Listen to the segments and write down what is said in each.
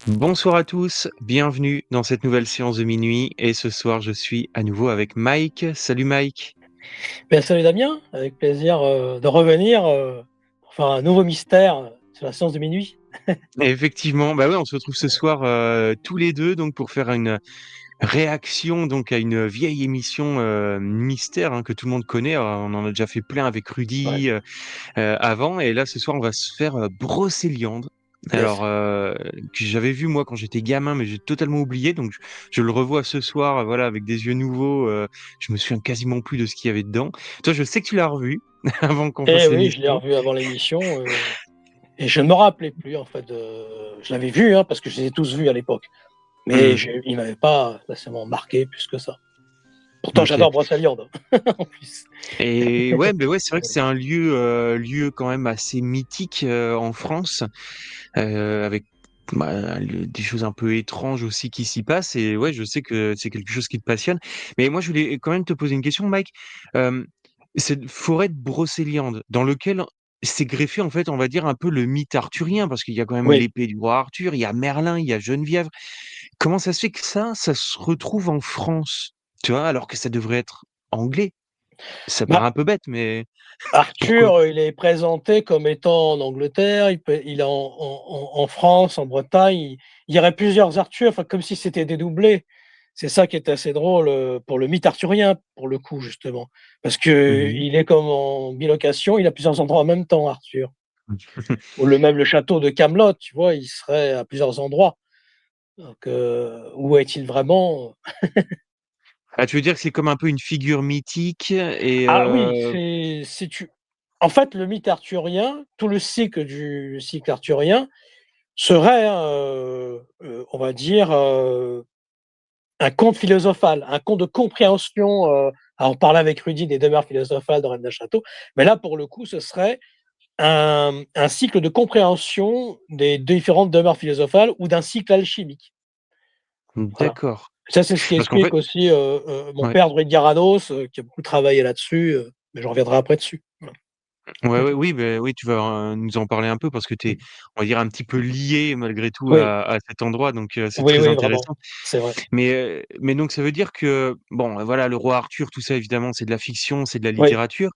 Bonsoir à tous, bienvenue dans cette nouvelle séance de minuit et ce soir je suis à nouveau avec Mike. Salut Mike. Salut Damien, avec plaisir de revenir pour faire un nouveau mystère sur la séance de minuit. Et effectivement, bah ouais, on se retrouve ce soir tous les deux donc pour faire une réaction donc à une vieille émission mystère que tout le monde connaît. On en a déjà fait plein avec Ouais, Rudy avant et là ce soir on va se faire Brocéliande. yes. Alors que j'avais vu moi quand j'étais gamin mais j'ai totalement oublié donc je le revois ce soir voilà avec des yeux nouveaux. Je me souviens quasiment plus de ce qu'il y avait dedans. Toi je sais que tu l'as revu avant qu'on Et fasse oui, je l'ai l'émission. revu avant l'émission et je ne me rappelais plus en fait. Je l'avais vu parce que je les ai tous vus à l'époque, mais Hmm, il ne m'avait pas forcément marqué plus que ça. Pourtant, ok. j'adore Brocéliande en plus. Et ouais, ben ouais, c'est vrai que c'est un lieu quand même assez mythique en France, avec des choses un peu étranges aussi qui s'y passent. Et ouais, je sais que c'est quelque chose qui te passionne. Mais moi, je voulais quand même te poser une question, Mike. Euh, Cette forêt de Brocéliande, dans lequel s'est greffé, en fait, on va dire un peu le mythe arthurien, parce qu'il y a quand même Oui. l'épée du roi Arthur, il y a Merlin, il y a Geneviève. Comment ça se fait que ça se retrouve en France, tu vois, alors que ça devrait être anglais? Ça Bah, paraît un peu bête, mais pourquoi? Arthur, il est présenté comme étant en Angleterre, il est en France, en Bretagne. Il y aurait plusieurs Arthur, enfin, comme si c'était dédoublé. C'est ça qui est assez drôle pour le mythe arthurien, pour le coup, justement. Parce Mmh. qu'il est comme en bilocation, il a plusieurs endroits en même temps, Arthur. Ou même le château de Camelot, tu vois, il serait à plusieurs endroits. Donc, où est-il vraiment? Ah, tu veux dire que c'est comme un peu une figure mythique et Ah oui, c'est tu en fait, le mythe arthurien, tout le cycle arthurien serait, on va dire, un conte philosophal, un conte de compréhension, alors on parlait avec Rudy des demeures philosophales de Rennes Château, mais là, pour le coup, ce serait un cycle de compréhension des différentes demeures philosophales ou d'un cycle alchimique. Voilà. d'accord. Ça, c'est ce qui Parce qu'en fait explique aussi, mon ouais. père Druide Garanos, qui a beaucoup travaillé là-dessus, mais je reviendrai après dessus. Voilà. Ouais, ouais, oui, beh, oui, tu vas, nous en parler un peu parce que tu es, on va dire, un petit peu lié malgré tout Oui, à cet endroit donc c'est oui, très oui, vraiment, intéressant. c'est vrai. Mais donc ça veut dire que, bon, voilà, le roi Arthur, tout ça évidemment, c'est de la fiction, c'est de la Oui. littérature,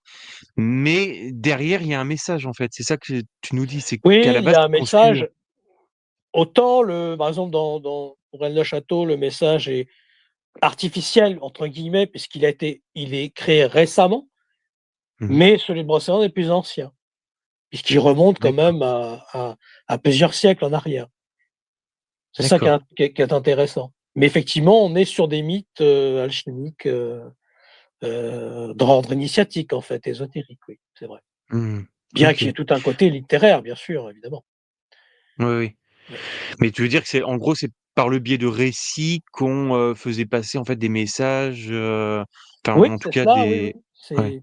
mais derrière, il y a un message, en fait. C'est ça que tu nous dis, c'est qu'à Oui, la il y base, a un c'est conçu, message. Autant par exemple, pour Rennes-le-Château, le message est «artificiel» entre guillemets, il est créé récemment, mmh mais celui de Brocéliande est plus ancien, puisqu'il remonte quand d'accord, même à plusieurs siècles en arrière. C'est ça d'accord. qui est intéressant. Mais effectivement, on est sur des mythes, alchimiques, d'ordre initiatique en fait, ésotérique, oui, c'est vrai. Mmh. Bien qu'il y ait OK. tout un côté littéraire, bien sûr, évidemment. Oui, oui. Oui. Mais tu veux dire que c'est en gros, c'est par le biais de récits qu'on, faisait passer en fait des messages, enfin Oui, en tout c'est cas cela, oui, des oui. ouais.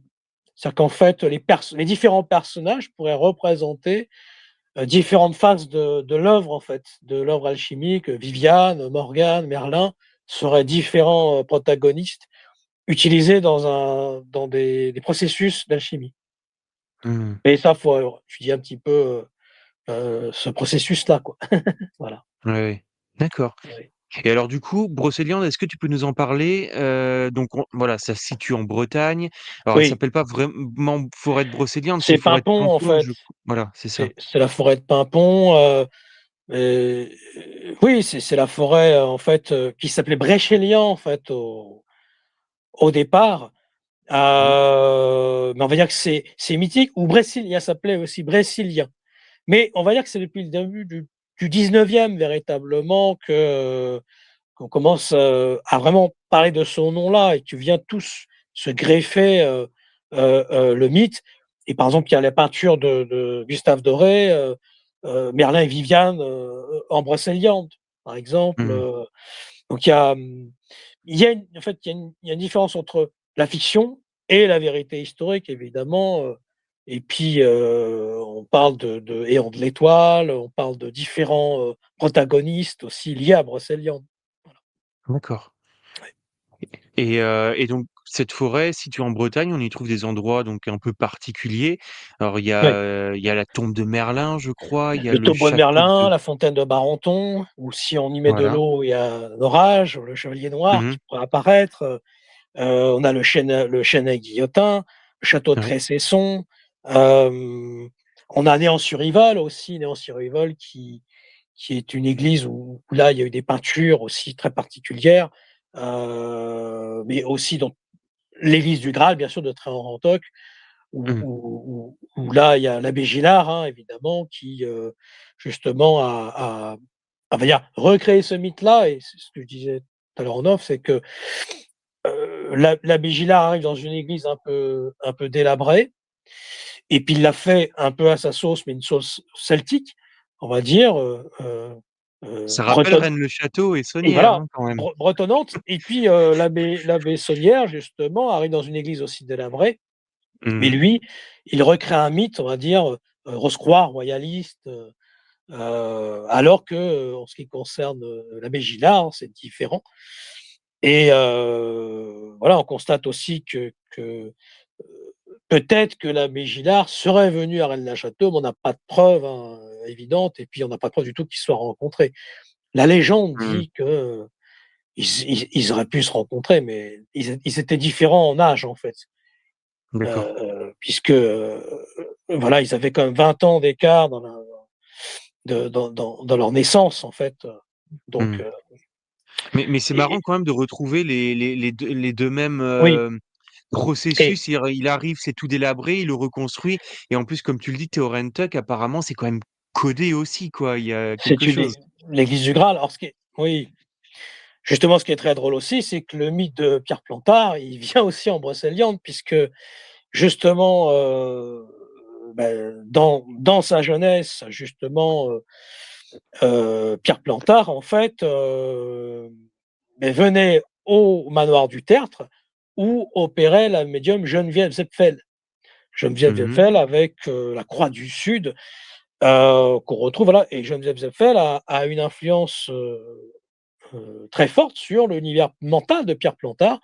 C'est-à-dire qu'en fait, les différents personnages pourraient représenter, différentes phases de l'œuvre, en fait, de l'œuvre alchimique. Viviane, Morgane, Merlin seraient différents, protagonistes utilisés dans des processus d'alchimie. Mmh. Et ça, faut étudier un petit peu, ce processus-là, quoi. Voilà. Ouais, ouais. D'accord. Oui. Et alors du coup, Brocéliande, est-ce que tu peux nous en parler? Donc voilà, ça se situe en Bretagne. Alors elle Oui, s'appelle pas vraiment forêt de Brocéliande, c'est c'est forêt de Pimpon, en Paimpont, fait. je voilà, c'est ça. C'est la forêt de Pimpon, et oui, c'est la forêt, en fait, qui s'appelait Bréchélian, en fait, au départ. Mmh. Mais on va dire que c'est mythique ou Brécilien, ça s'appelait aussi Brécilien. Mais on va dire que c'est depuis le début du 19e véritablement qu'on commence, à vraiment parler de son nom-là et que vient tous se greffer, le mythe. Et par exemple, il y a la peinture de Gustave Doré, Merlin et Viviane, en Brocéliande, par exemple, Mmh. donc il y a en fait, il y a une différence entre la fiction et la vérité historique évidemment, et puis, on parle de Héron de l'Étoile, on parle de différents, protagonistes aussi liés à Brocéliande. Voilà. D'accord. Ouais. Et donc cette forêt, située en Bretagne, on y trouve des endroits donc un peu particuliers. Alors Oui. il y a la tombe de Merlin, je crois, il y a Le le tombeau de château Merlin, de la fontaine de Barenton, ou si on y met de voilà. l'eau, il y a l'orage, le chevalier noir Mmh. qui pourrait apparaître. On a le chêne Guillotin, le château de Ouais. Tressesson. On a Néant-sur-Yvel aussi, Néant-sur-Yvel qui est une église où là, il y a eu des peintures aussi très particulières, mais aussi dans l'église du Graal, bien sûr, de Tréant-Rantoc, où, Mmh. où, où, où là, il y a l'abbé Gillard, hein, évidemment, qui justement va dire, recréé ce mythe-là, et c'est ce que je disais tout à l'heure en off, c'est que l'abbé Gillard arrive dans une église un peu délabrée, et puis il l'a fait un peu à sa sauce, mais une sauce celtique, on va dire, Ça rappelle bretonne, Rennes-le-Château et et Sonnières, voilà, hein, quand même. bretonnante. Et puis l'abbé Saunière, justement, arrive dans une église aussi délabrée, mais Mmh. lui, il recrée un mythe, on va dire, rose-croix, royaliste, alors que, en ce qui concerne l'abbé Gillard, c'est différent. Et voilà, on constate aussi que peut-être que l'abbé Gillard serait venu à Rennes-le-Château, mais on n'a pas de preuves, hein, évidentes, et puis on n'a pas de preuve du tout qu'ils se soient rencontrés. La légende Mmh. dit que ils auraient pu se rencontrer, mais ils étaient différents en âge, en fait, D'accord. puisque, voilà, ils avaient quand même 20 ans d'écart dans leur naissance, en fait, donc Mmh. Mais c'est et marrant quand même de retrouver les 2 mêmes, oui, et processus. C'est-à-dire, il arrive, c'est tout délabré, il le reconstruit et en plus, comme tu le dis, Theo Rentuck, apparemment, c'est quand même codé aussi, quoi. Il y a c'est quelque une chose. l'église du Graal. Alors ce qui est oui. Justement, ce qui est très drôle aussi, c'est que le mythe de Pierre Plantard, il vient aussi en Brocéliande, puisque justement, dans sa jeunesse, justement, Pierre Plantard, en fait, venait au manoir du Tertre, où opérait la médium Geneviève Zepfel. Geneviève Mmh mh. Zepfel avec la Croix du Sud, qu'on retrouve, voilà. Et Geneviève Zepfel a une influence très forte sur l'univers mental de Pierre Plantard,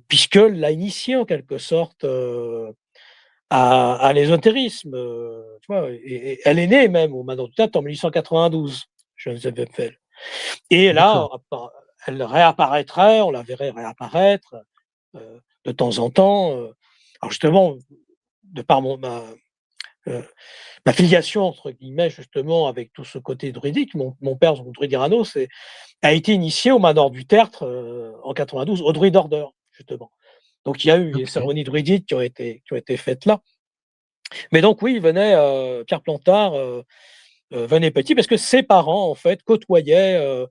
puisqu'elle l'a initié en quelque sorte, à l'ésotérisme, tu vois? Et elle est née même au Manoir du Tertre en 1892, Geneviève Zepfel. Et là, D'accord. elle réapparaîtrait, on la verrait réapparaître, de temps en temps, alors justement, de par heu, ma «filiation» entre guillemets, justement, avec tout ce côté druidique, mon père, donc druide Irano, a été initié au Manoir du Tertre, en 92, au Druid Order, justement. Donc il y a eu des OK. cérémonies druidiques qui ont été faites là. Mais donc oui, il venait, Pierre Plantard, venait petit parce que ses parents, en fait, côtoyaient,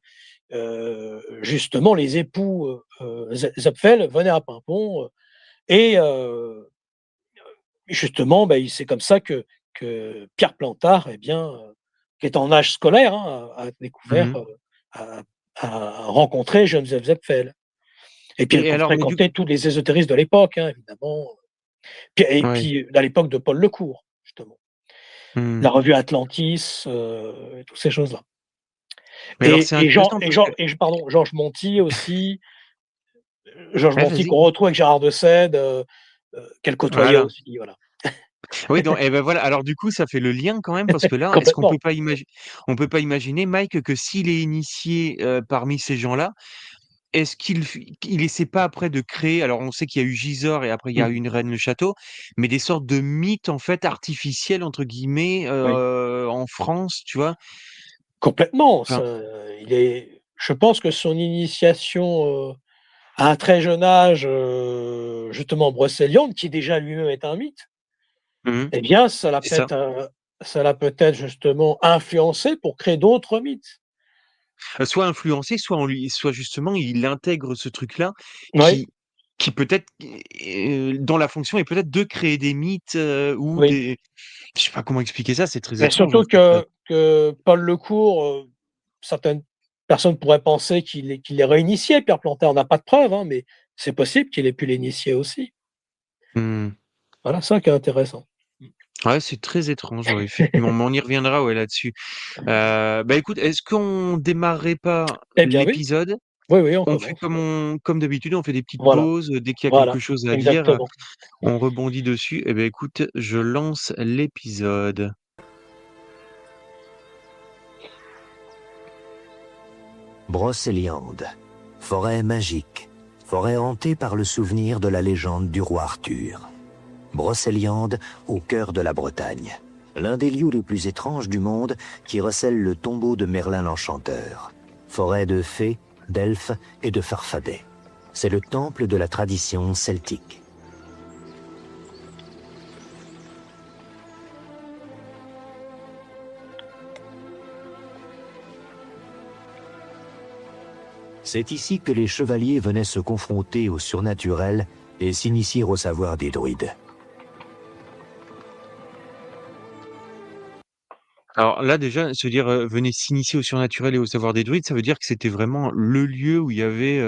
justement les époux, Zepfel venaient à Paimpont, et justement, bah, c'est comme ça que Pierre Plantard, eh bien, qui est en âge scolaire, hein, a Mmh découvert, mh. a rencontré Geneviève Zepfel. Et puis elle Et alors, mais du fréquentait tous les ésotéristes de l'époque, hein, évidemment. Et ouais. puis à l'époque de Paul Lecourt, justement. Mmh. La revue Atlantis, et toutes ces choses-là. Mais alors, c'est intéressant parce que Pardon, Georges Monti aussi, Georges ouais, Monti vas-y. qu'on retrouve avec Gérard de Sède, qu'elle côtoyait Voilà. aussi, voilà. Oui, donc et ben voilà, alors du coup, ça fait le lien quand même parce que là, est-ce qu'on Complètement. peut pas on peut pas imaginer, Mike, que s'il est initié, parmi ces gens-là, est-ce qu'il essaie pas après de créer, alors on sait qu'il y a eu Gisors et après il y a eu Mmh. une reine le château, mais des sortes de mythes en fait «artificiels» entre guillemets, Oui, en France, tu vois? complètement, Enfin, je pense que son initiation, à un très jeune âge, justement Brocéliande, qui déjà lui-même est un mythe, mmh eh bien, c'est ça. ça l'a peut-être justement influencé pour créer d'autres mythes. Soit influencé, soit soit justement il intègre ce truc-là Oui, qui peut-être, dont la fonction est peut-être de créer des mythes, ou oui. des je sais pas comment expliquer ça, c'est très Mais étrange en surtout fait, que Paul Lecourt, certaines personnes pourraient penser qu'il les réinitié, Pierre Plantin. On n'a pas de preuves, hein, mais c'est possible qu'il ait pu l'initier aussi. Mmh. Voilà, ça qui est intéressant. Ouais, c'est très étrange, ouais, effectivement, mais on y reviendra, ouais, là-dessus. Bah, écoute, est-ce qu'on démarrerait pas Eh bien oui, l'épisode? Oui, oui, on On fait commence, comme ouais. comme d'habitude, on fait des petites Voilà, pauses, dès qu'il y a quelque voilà, chose à dire, exactement. on rebondit dessus. Eh beh, écoute, je lance l'épisode. Brocéliande, forêt magique, forêt hantée par le souvenir de la légende du roi Arthur. Brocéliande, au cœur de la Bretagne, l'un des lieux les plus étranges du monde qui recèle le tombeau de Merlin l'Enchanteur. Forêt de fées, d'elfes et de farfadets. C'est le temple de la tradition celtique. C'est ici que les chevaliers venaient se confronter au surnaturel et s'initier au savoir des druides. Alors là, déjà, se dire, venez s'initier au surnaturel et au savoir des druides, ça veut dire que c'était vraiment le lieu où il y avait,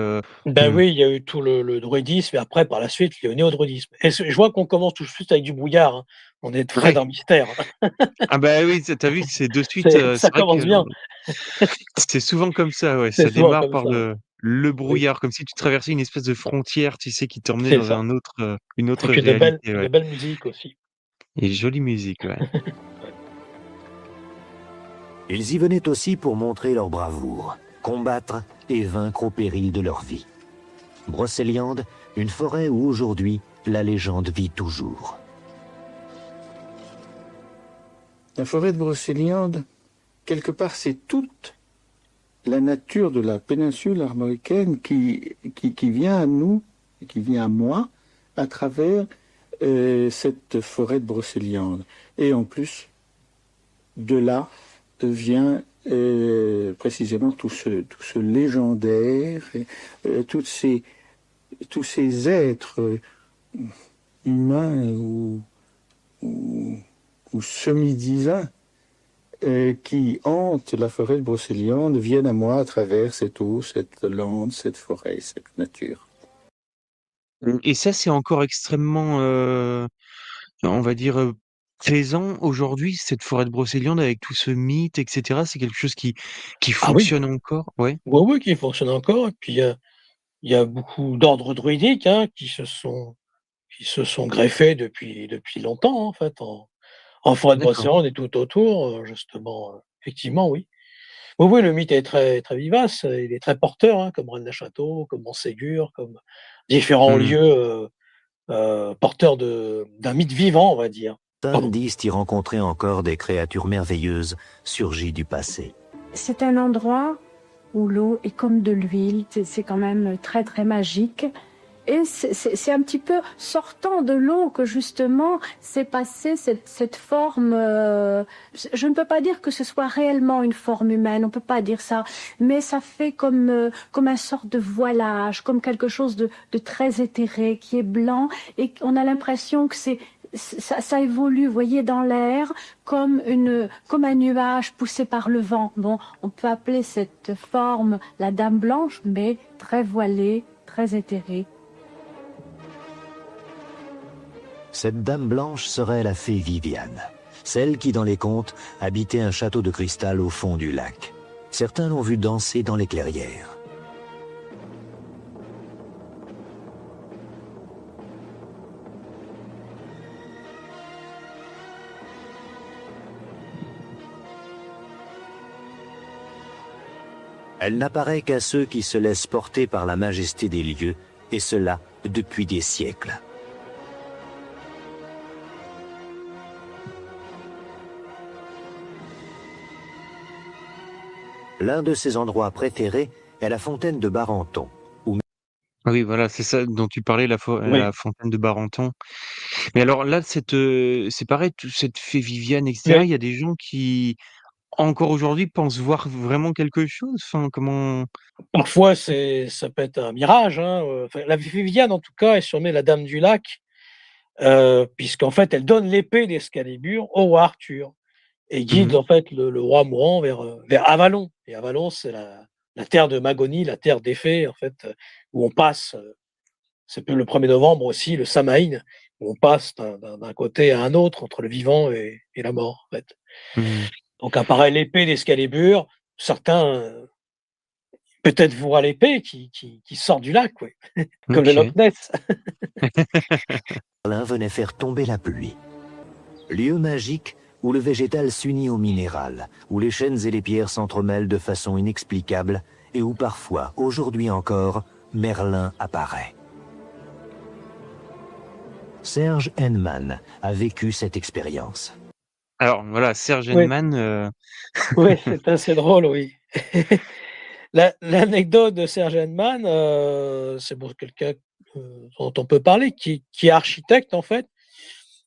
Ben mmh, oui, il y a eu tout le druidisme et après par la suite le néo-druidisme et je vois qu'on commence tout de suite avec du brouillard, hein. On est très ouais. dans le mystère. Ah bah, oui, tu vu, c'est de suite, C'est ça c'est vrai que commence bien, c'est souvent comme ça, ouais, c'est ça souvent démarre comme par ça, ouais. le Oui, brouillard, comme si tu traversais une espèce de frontière, tu sais, qui t'emmenait c'est dans ça. une autre Avec une belle réalité, une ouais, belle musique aussi. et jolie musique, ouais. Ouais. Ils y venaient aussi pour montrer leur bravoure, combattre et vaincre au péril de leur vie. Brocéliande, une forêt où aujourd'hui la légende vit toujours. La forêt de Brocéliande, quelque part, c'est toute la nature de la péninsule armoricaine qui vient à nous, qui vient à moi, à travers cette forêt de Brocéliande. Et en plus, de là vient précisément tout ce légendaire, et, tous ces êtres humains ou, ou semi-divins qui hantent la forêt de Brocéliande viennent à moi à travers cette eau, cette lande, cette forêt, cette nature. Et ça, c'est encore extrêmement, on va dire, présent aujourd'hui, cette forêt de Brocéliande avec tout ce mythe et cetera? C'est quelque chose qui Ah oui, fonctionne encore? Ouais? oui, oui, qui fonctionne encore et puis, il y a beaucoup d'ordres druidiques, hein, qui se sont greffés depuis longtemps, hein, en fait, en forêt de D'accord. Brocéliande et tout autour, justement, effectivement, oui. Oui, oui, le mythe est très très vivace, il est très porteur, hein, comme Rennes-le-Château, comme Montségur, comme différents Mmh. lieux, porteurs d'un mythe vivant, on va dire. Certains Pardon. disent y rencontrer encore des créatures merveilleuses surgies du passé. C'est un endroit où l'eau est comme de l'huile, c'est quand même très très magique. Et c'est un petit peu sortant de l'eau que justement s'est passée cette forme. Je ne peux pas dire que ce soit réellement une forme humaine, on peut pas dire ça, mais ça fait comme un sort de voilage, comme quelque chose de très éthéré qui est blanc et on a l'impression que ça évolue, vous voyez, dans l'air comme un nuage poussé par le vent. Bon, on peut appeler cette forme la Dame Blanche, mais très voilée, très éthérée. Cette dame blanche serait la fée Viviane, celle qui dans les contes habitait un château de cristal au fond du lac. Certains l'ont vue danser dans les clairières. Elle n'apparaît qu'à ceux qui se laissent porter par la majesté des lieux, et cela depuis des siècles. L'un de ses endroits préférés est la fontaine de Barenton. Ah oui, voilà, c'est ça dont tu parlais, Oui, la fontaine de Barenton. Mais alors là, c'est pareil, toute cette fée Viviane et cetera, oui. il y a des gens qui, encore aujourd'hui, pensent voir vraiment quelque chose? Enfin, comment Parfois, ça peut être un mirage, hein, enfin, la fée Viviane, en tout cas, est surnommée la Dame du lac, puisqu'en fait, elle donne l'épée d'Excalibur au roi Arthur et mmh guide, mh. en fait, le roi mourant vers Avalon et Avalon, c'est la terre de Magonie, la terre des fées, en fait, où on passe, c'est peu le 1er novembre aussi, le Samhain, où on passe d'un côté à un autre, entre le vivant et la mort, en fait. Mmh. Donc apparaît l'épée d'Excalibur, certains peut-être voir l'épée qui sort du lac, oui. Comme le Ok. Loch Ness. Merlin venait faire tomber la pluie. Lieu magique où le végétal s'unit au minéral, où les chênes et les pierres s'entremêlent de façon inexplicable et où parfois, aujourd'hui encore, Merlin apparaît. Serge Henneman a vécu cette expérience. Alors voilà, Serge Oui, Henneman, oui, c'est assez drôle, oui. L'anecdote de Serge Henneman, c'est pour quelqu'un dont on peut parler, qui est architecte en fait.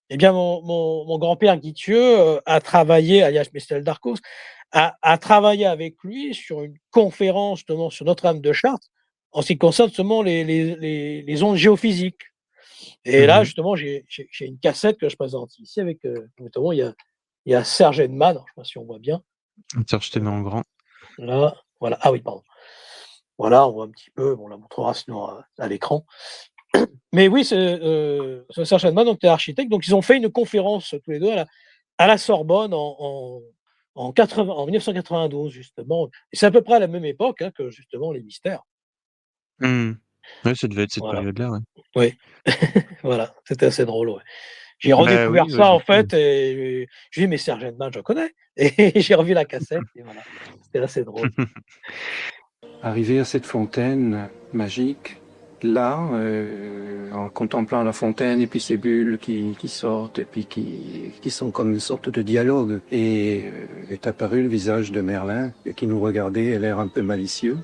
Eh bien, mon grand-père Guithieu a travaillé, alias Michel Darcos, a travaillé avec lui sur une conférence justement sur Notre-Dame de Chartres, en ce qui concerne justement les ondes géophysiques. Et là, mmh justement, j'ai une cassette que je présente ici avec, notamment, il y a Serge Henneman, alors je sais pas si on voit bien, Attends, je te mets en grand. là, voilà. Ah oui, pardon. Voilà, on voit un petit peu, bon, on la montrera sinon à l'écran. Mais oui, ce Serge Henneman donc est architecte, donc ils ont fait une conférence tous les 2 à la Sorbonne en 1992 justement, et c'est à peu près à la même époque, hein, que justement les mystères. Mmh. Ouais, ça devait être cette Voilà, période-là, ouais. oui, voilà, c'était assez drôle, ouais. J'ai Bah redécouvert oui, ouais, ça du en coup. fait et j'ai dit: «Mais Serge Entman, je connais» et j'ai revu la cassette et voilà, c'était assez drôle. Arrivé à cette fontaine magique, là, en contemplant la fontaine et puis ces bulles qui sortent et puis qui sont comme une sorte de dialogue, et est apparu le visage de Merlin qui nous regardait à l'air un peu malicieux.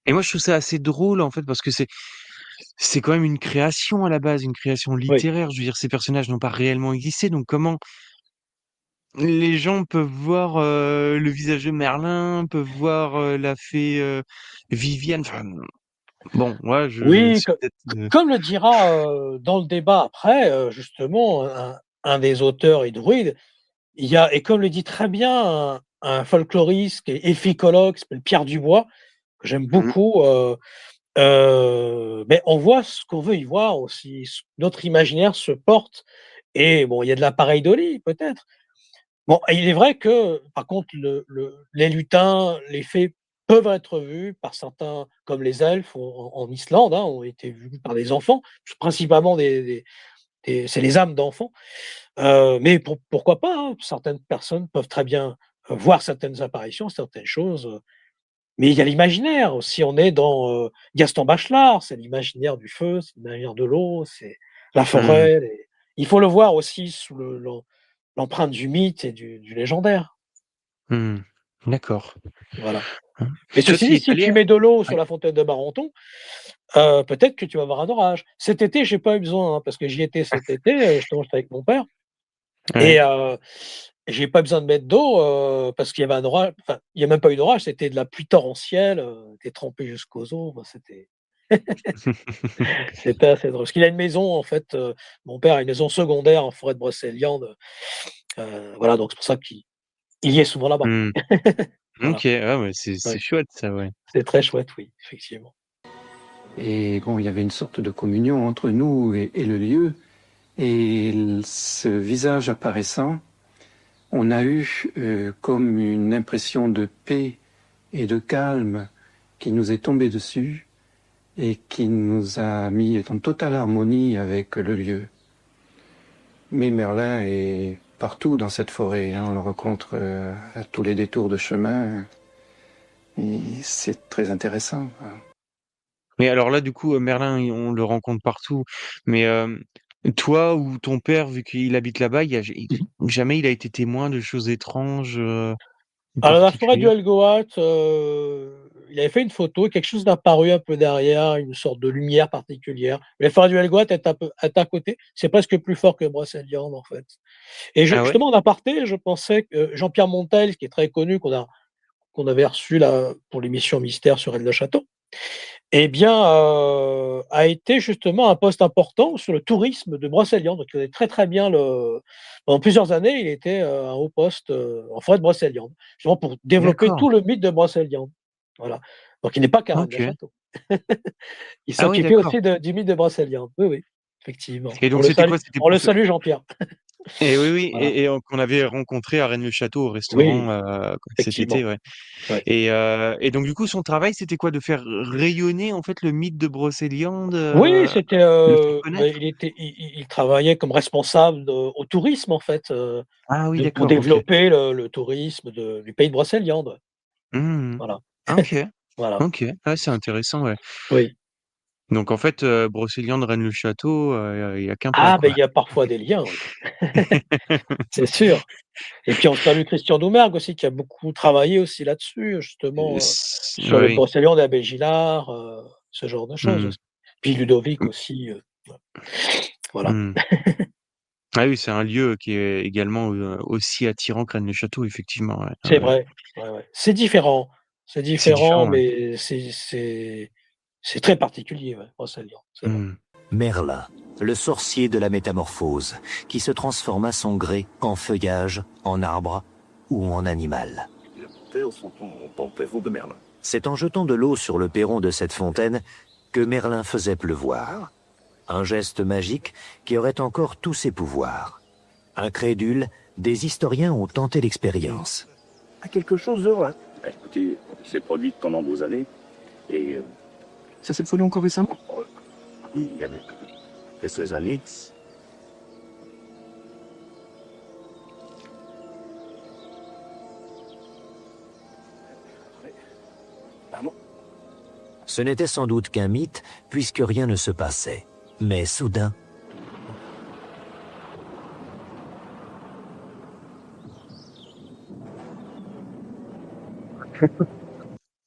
Et moi, je trouve ça assez drôle, en fait, parce que c'est quand même une création à la base, une création Oui. littéraire. Je veux dire, ces personnages n'ont pas réellement existé, donc comment les gens peuvent voir, le visage de Merlin, peuvent voir, la fée, Viviane, enfin, bon, moi, je Oui, c'est peut-être, comme le dira, dans le débat après, justement, un des auteurs et druide, il y a et comme le dit très bien un folkloriste et épicologue qui s'appelle Pierre Dubois, que j'aime mmh, beaucoup, beh, on voit ce qu'on veut y voir aussi, notre imaginaire se porte et bon, il y a de la pareidolie peut-être. Bon, il est vrai que par contre les lutins, les fées peuvent être vus par certains, comme les elfes en Islande, hein, ont été vus par des enfants, principalement c'est les âmes d'enfants. Mais pourquoi pas, hein? Certaines personnes peuvent très bien, voir certaines apparitions, certaines choses, mais il y a l'imaginaire aussi. On est dans, Gaston Bachelard, c'est l'imaginaire du feu, c'est l'imaginaire de l'eau, c'est la mmh, forêt, il faut le voir aussi sous l'empreinte du mythe et du légendaire. mmh, d'accord. Voilà. Mmh. Mais Toi, ceci tu y dit, es si allé? tu mets de l'eau sur Ouais, la fontaine de Barenton, peut-être que tu vas avoir un orage. Cet été, j'ai pas eu besoin, hein, parce que j'y étais cet été, justement, j'étais avec mon père et ouais. j'ai pas besoin de mettre d'eau, parce qu'il y avait un orage, enfin, il y a même pas eu d'orage, c'était de la pluie torrentielle, tu trempé jusqu'aux os, bah, c'était assez drôle. Parce qu'il a une maison en fait, mon père a une maison secondaire en forêt de Brocéliande, voilà, donc c'est pour ça qu'il y est souvent là-bas. Mmh. Voilà, OK, ah ouais, c'est ouais, chouette ça, ouais. c'est très chouette, oui, effectivement. Et bon, il y avait une sorte de communion entre nous et le lieu. Et ce visage apparaissant, on a eu comme une impression de paix et de calme qui nous est tombée dessus et qui nous a mis en totale harmonie avec le lieu. Mais Merlin est partout dans cette forêt, hein, on le rencontre à tous les détours de chemin, et c'est très intéressant. Mais alors là, du coup, Merlin, on le rencontre partout, mais toi ou ton père, vu qu'il habite là-bas, il y a jamais il a été témoin de choses étranges, ou Alors la forêt du particulières? Helgoat, il avait fait une photo, quelque chose d'apparu un peu derrière, une sorte de lumière particulière. La forêt du Helgoat est à côté, c'est presque plus fort que Brocéliande, en fait. Et Ah ouais? justement, en aparté, je pensais que Jean-Pierre Montel, qui est très connu, qu'on avait reçu là pour l'émission Mystère sur Aile de Château, eh bien, a été justement un poste important sur le tourisme de Brocéliande. Donc il connaît très, très bien le pendant plusieurs années, il était, un haut poste, en forêt de Brocéliande, justement pour développer D'accord. tout le mythe de Brocéliande. Voilà. Donc il n'est pas qu'à OK. Rennes-le-Château. Il Ah oui, s'occupait d'accord. aussi du mythe de Brocéliande. Oui, oui, effectivement. Et donc c'était quoi? C'était On pour le faire salue Jean-Pierre. Et oui, oui, Voilà. qu'on avait rencontré à Rennes-le-Château au Oui, restaurant cet été, effectivement. ouais. Ouais. Et donc du coup, son travail, c'était quoi? De faire rayonner en fait le mythe de Brocéliande, Oui, c'était, le faire beh, connaître? il travaillait comme responsable au tourisme, en fait, Ah oui, de pour d'accord, OK. développer le tourisme du pays de Brocéliande. Mmh. Voilà, Ah OK, voilà. OK. Ah, c'est intéressant, ouais. Oui. Donc en fait, Brocéliande, Rennes-le-Château, il y a qu'un pas, Ah, beh, quoi. il y a parfois des liens, oui, c'est sûr. Et puis on salue Christian Doumergue aussi, qui a beaucoup travaillé aussi là-dessus, justement, sur le Oui. Brocéliande et Abbé Gillard, ce genre de choses Mmh. aussi. Puis Ludovic Mmh. aussi, voilà. Mmh. Ah oui, c'est un lieu qui est également, aussi attirant que Rennes-le-Château, effectivement, ouais, ouais, C'est ouais. vrai, ouais, ouais. C'est C'est différent, différent, ouais. mais c'est très particulier, ouais, Brocéliande, c'est vrai. Mmh. Merlin, le sorcier de la métamorphose, qui se transforme à son gré en feuillage, en arbre ou en animal. C'est en jetant de l'eau sur le perron de cette fontaine que Merlin faisait pleuvoir. Un geste magique qui aurait encore tous ses pouvoirs. Incrédules, des historiens ont tenté l'expérience. À quelque chose de vrai. Écoutez, c'est produit pendant vos années. Et ça s'est produit encore récemment. Oui, il y a quelques années. Pardon? Ce n'était sans doute qu'un mythe, puisque rien ne se passait. Mais soudain,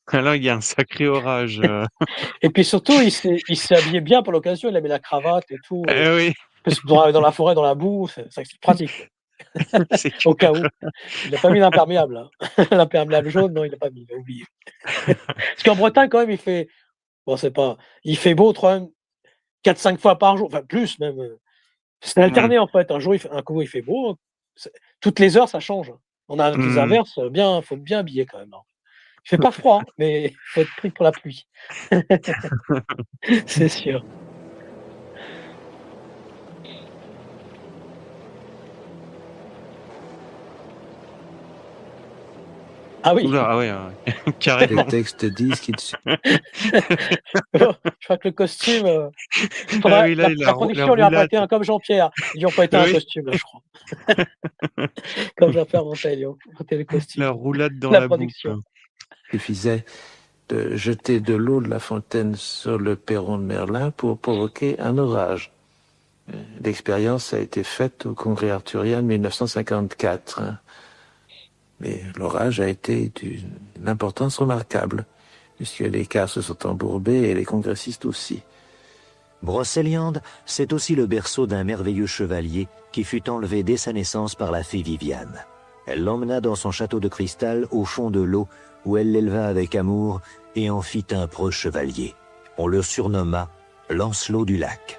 Alors il y a un sacré orage, Et puis surtout, il s'est habillé bien pour l'occasion, il avait la cravate et tout, oui, parce que dans la forêt, dans la boue, c'est pratique, quoi, c'est au cas clair. où. Il a pas mis l'imperméable, hein. L'imperméable jaune, non, il l'a pas mis, il a oublié. Parce qu'en Bretagne, quand même, il fait beau quand même 4-5 fois par jour, enfin plus même, c'est Mmh. alterné, en fait. Un coup, il fait beau, c'est toutes les heures, ça change. On a des Mmh. averses, faut être bien habillé quand même, hein. Il fait pas froid, hein, mais il faut être pris pour la pluie. C'est sûr. Ah Ouh oui, là, ah ouais, ouais, Les carrément. textes disent qu'il se je crois que le costume, Ah faudrait oui, là, la la production lui a roulade. prêté un comme Jean-Pierre. Ils lui ont prêté un Oui, costume là, je crois. Comme Jean-Pierre Montelle, ils ont prêté le costume. la roulade dans La la boue, quoi. production. suffisait de jeter de l'eau de la fontaine sur le perron de Merlin pour provoquer un orage. L'expérience a été faite au Congrès arthurien de 1954. Hein. Mais l'orage a été d'une importance remarquable, puisque les cars se sont embourbés et les congressistes aussi. Brocéliande, c'est aussi le berceau d'un merveilleux chevalier qui fut enlevé dès sa naissance par la fée Viviane. Elle l'emmena dans son château de cristal au fond de l'eau, où elle l'éleva avec amour et en fit un preux chevalier. On le surnomma Lancelot du Lac.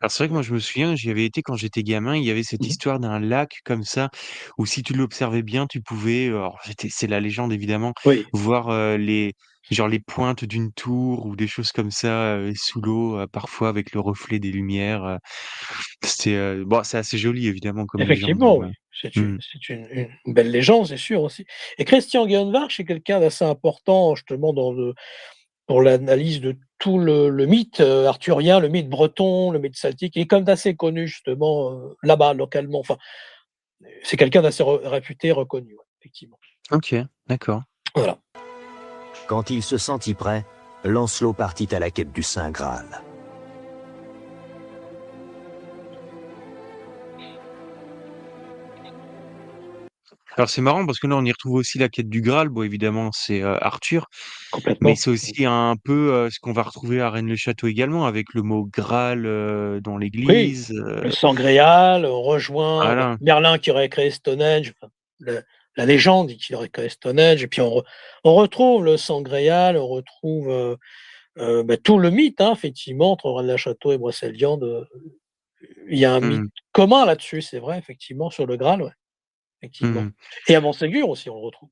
Alors c'est vrai que moi je me souviens, j'y avais été quand j'étais gamin, il y avait cette Mmh. histoire d'un lac comme ça, où si tu l'observais bien, tu pouvais, alors c'est la légende évidemment, Oui, voir, les pointes d'une tour ou des choses comme ça, sous l'eau, parfois avec le reflet des lumières, bon, c'est assez joli évidemment comme légende, effectivement, oui. mmh. C'est une belle légende, c'est sûr aussi. Et Christian Guyenvarch est quelqu'un d'assez important justement pour l'analyse de tout le mythe, arthurien, le mythe breton, le mythe celtique. Il est comme d'assez connu justement, là-bas, localement. Enfin, c'est quelqu'un d'assez réputé, reconnu, ouais, effectivement. OK, d'accord. Voilà. Quand il se sentit prêt, Lancelot partit à la quête du Saint Graal. Alors c'est marrant parce que là on y retrouve aussi la quête du Graal, bon évidemment c'est, Arthur, mais Complètement. c'est aussi un peu, ce qu'on va retrouver à Rennes-le-Château également avec le mot Graal, dans Oui, l'église, le Sangréal, on rejoint, bah, voilà. Merlin qui aurait créé Stonehenge, enfin, le la légende dit qu'il aurait créé Stonehenge et puis on retrouve le Sangréal, on retrouve, bah, tout le mythe, hein, effectivement, entre Rennes-le-Château et Brocéliande, il y a un mythe Mmh. commun là-dessus, c'est vrai, effectivement, sur le Graal, ouais, effectivement. Mmh. Et à Montségur aussi, on le retrouve.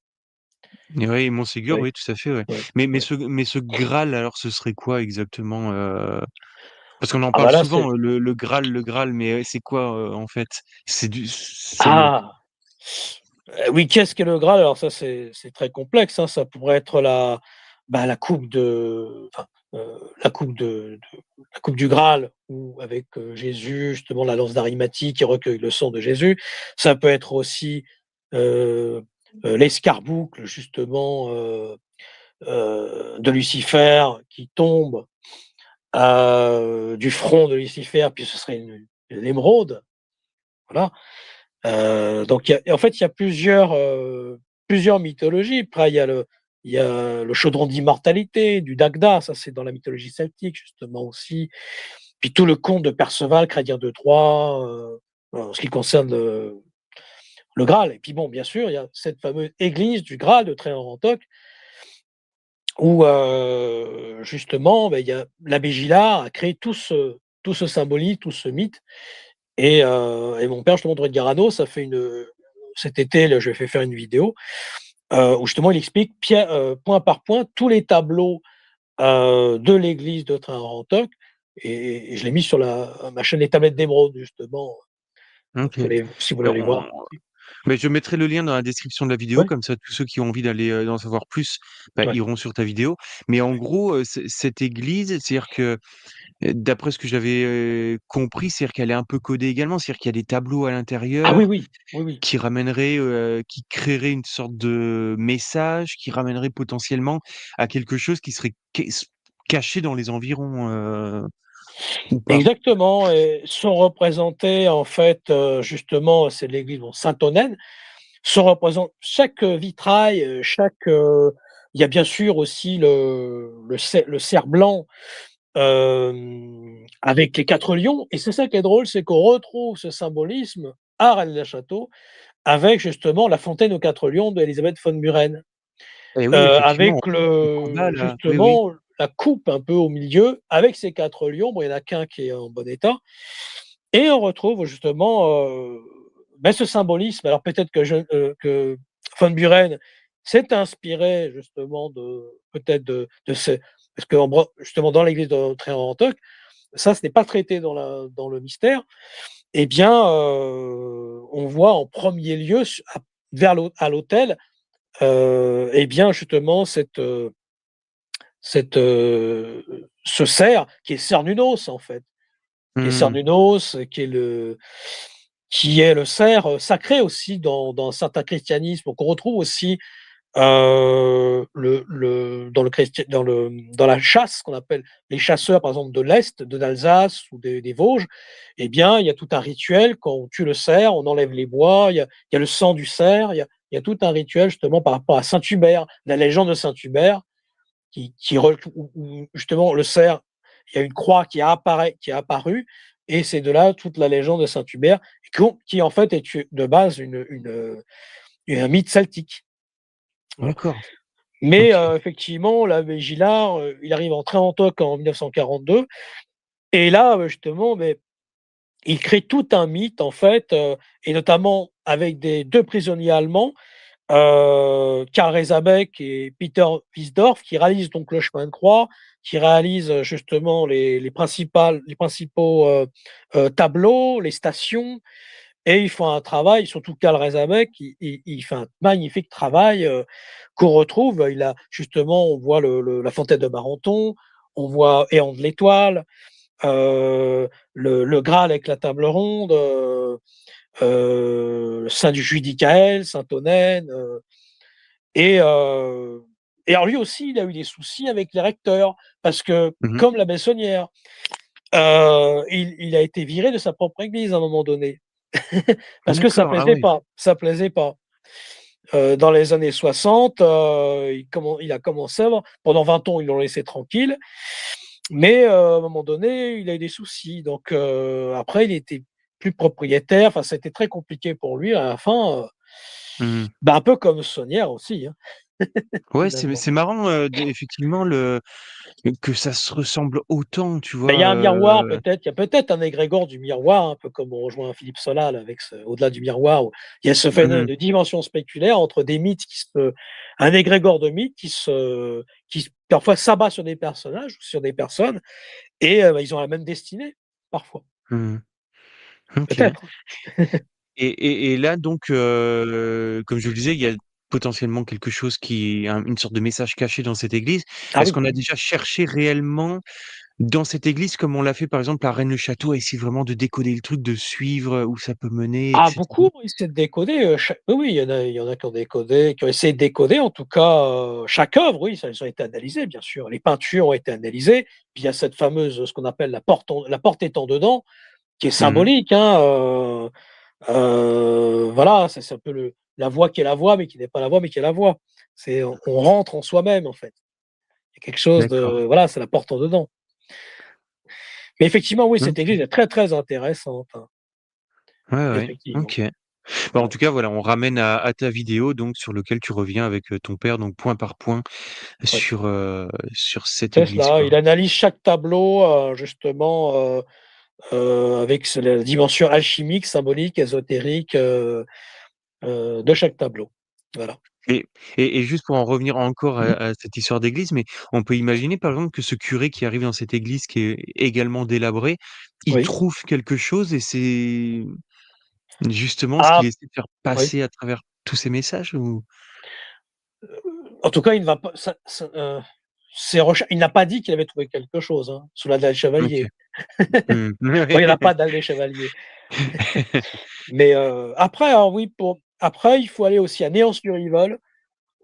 Et oui, Montségur, Oui, oui, tout à fait, ouais. oui, Mais oui. ce Graal, alors, ce serait quoi exactement, Parce qu'on en Ah parle bah là, souvent, c'est le Graal, mais c'est quoi, en fait? C'est le ah! Oui, qu'est-ce que le Graal? Alors ça, c'est très complexe, hein. Ça pourrait être la coupe de enfin, la coupe la coupe du Graal ou avec, Jésus, justement la lance d'Arimathie qui recueille le sang de Jésus. Ça peut être aussi, heu l'escarboucle justement, de Lucifer qui tombe, du front de Lucifer, puis ce serait une émeraude, voilà. Donc en fait, il y a plusieurs mythologies. Après, il y a le chaudron d'immortalité du Dagda, ça c'est dans la mythologie celtique justement aussi. Puis tout le conte de Perceval, chrétien de Troie, en ce qui concerne le Graal. Et puis bon, bien sûr, il y a cette fameuse église du Graal de Tréant-Rantoc où, justement, il y a l'abbé Gillard a créé tout ce symbolisme, tout ce mythe. Et mon père justement, André Garano, ça fait cet été, là, je lui ai fait faire une vidéo, où justement il explique point par point tous les tableaux, de l'église de Trin-Rantoc et je l'ai mis sur ma chaîne Les Tablettes d'Émeraude justement, OK. si vous voulez Ben, aller voir. mais je mettrai le lien dans la description de la vidéo, Ouais, comme ça tous ceux qui ont envie d'aller, d'en savoir plus, bah, ouais. iront sur ta vidéo. Mais en gros, cette église, c'est-à-dire que, d'après ce que j'avais, compris, c'est-à-dire qu'elle est un peu codée également. C'est-à-dire qu'il y a des tableaux à Ah oui, l'intérieur oui, oui, oui. qui créeraient une sorte de message, qui ramènerait potentiellement à quelque chose qui serait caché dans les environs, ou pas? Exactement, et sont représentés en fait, justement, c'est l'église, bon, Sainte-Onenne, sont représente chaque, vitrail, il y a bien sûr aussi le cerf blanc, avec les 4 lions et c'est ça qui est drôle, c'est qu'on retrouve ce symbolisme à Rennes-le-Château avec justement la fontaine aux 4 lions d'Élisabeth von Buren, Eh oui, effectivement, avec le combat là, oui, oui. justement la coupe un peu au milieu avec ces 4 lions. Bon, il y en a qu'un qui est en bon état et on retrouve justement, ce symbolisme. Alors peut-être que von Buren s'est inspiré justement de ce parce que justement dans l'église de Tréant-Rantoc, ça, ce n'est pas traité dans le mystère. Eh bien, on voit en premier lieu à l'autel, eh bien justement ce cerf qui est Cernunnos en fait, qui est Mmh. Cernunnos, qui est le cerf, sacré aussi dans certains christianismes. Donc on retrouve aussi, dans le chrétien dans la chasse qu'on appelle les chasseurs, par exemple, de l'Est, d'Alsace ou des Vosges, eh bien, il y a tout un rituel. Quand on tue le cerf, on enlève les bois, il y a le sang du cerf, il y a tout un rituel justement par rapport à Saint Hubert, la légende de Saint Hubert où justement le cerf, il y a une croix qui est apparue et c'est de là toute la légende de Saint Hubert qui en fait est de base un mythe celtique. Voilà. D'accord, Mais OK. effectivement, l'abbé Gillard, il arrive en Trentottes en 1942 et là, justement, il crée tout un mythe en fait, et notamment avec des 2 prisonniers allemands, Karl Resabeck et Peter Wiesdorf qui réalisent donc le chemin de croix, qui réalisent, justement les principaux, tableaux, les stations et ils font un travail, surtout Karl Resabeck, il fait un magnifique travail, qu'on retrouve. Il a justement, on voit la fontaine de Barenton, on voit Éon de l'Étoile, le Graal avec la table ronde, Saint du Judicaël, Sainte-Onenne, et alors lui aussi, il a eu des soucis avec les recteurs parce que Mmh mh. comme la Bessonnière, il a été viré de sa propre église à un moment donné. Parce que D'accord, ah ouais. ça plaisait pas. Dans les années 60, il a commencé pendant 20 ans, ils l'ont laissé tranquille, mais à un moment donné, il a eu des soucis. Donc après, il était plus propriétaire, enfin, ça a été très compliqué pour lui à la fin, Mmh. un peu comme Sonnière aussi, hein. Ouais, finalement. c'est marrant, effectivement, que ça se ressemble autant, tu Mais il vois. y a un miroir peut-être, il y a peut-être un égrégore du miroir, un peu comme on rejoint Philippe Solal avec au-delà du miroir, où il y a ce phénomène de dimension spéculaire entre des mythes un égrégore de mythes parfois s'abat sur des personnages ou sur des personnes et ils ont la même destinée, parfois, Mmh. OK. peut-être. Et là donc, comme je le disais, il y a potentiellement quelque chose une sorte de message caché dans cette église. Ah Est-ce oui. qu'on a déjà cherché réellement dans cette église, comme on l'a fait par exemple à Rennes-le-Château, à essayer vraiment de décoder le truc, de suivre, où ça peut mener, et Ah cetera? beaucoup ont essayé de décoder, cha oui, oui, il y en a qui ont décodé, qui ont essayé de décoder en tout cas, chaque œuvre, oui, ça a été analysé bien sûr. Les peintures ont été analysées, puis il y a cette fameuse, ce qu'on appelle la porte étant dedans, qui est Mmh mh. symbolique, hein, voilà, c'est un peu la voix qui est la voix, mais qui n'est pas la voix, mais qui est la voix. On rentre en soi-même en fait. Il y a quelque chose D'accord. de voilà, c'est la porte en dedans. Mais effectivement, oui, cette OK. église est très, très intéressante, hein, Ouais, ouais. effectivement. OK. Bah, en Ouais, tout cas, voilà, on ramène à ta vidéo donc sur lequel tu reviens avec, ton père donc point par point ouais. sur cette C'est église, cela, quoi. il analyse chaque tableau, justement, avec la dimension alchimique, symbolique, ésotérique, de chaque tableau. Voilà. Et et juste pour en revenir encore Mmh. à cette histoire d'église, mais on peut imaginer par exemple que ce curé qui arrive dans cette église qui est également délabrée, il Oui. trouve quelque chose et c'est justement ce qu'il Ah, essaie de faire oui. passer à travers tous ces messages ou? En tout cas, il ne va pas ses recherches il n'a pas dit qu'il avait trouvé quelque chose, hein, sous la dalle OK. Chevalier. Mmh. Bon, il y en a pas dalle des Chevaliers. Mais, après, alors oui, après, il faut aller aussi à Néans-sur-Yvole,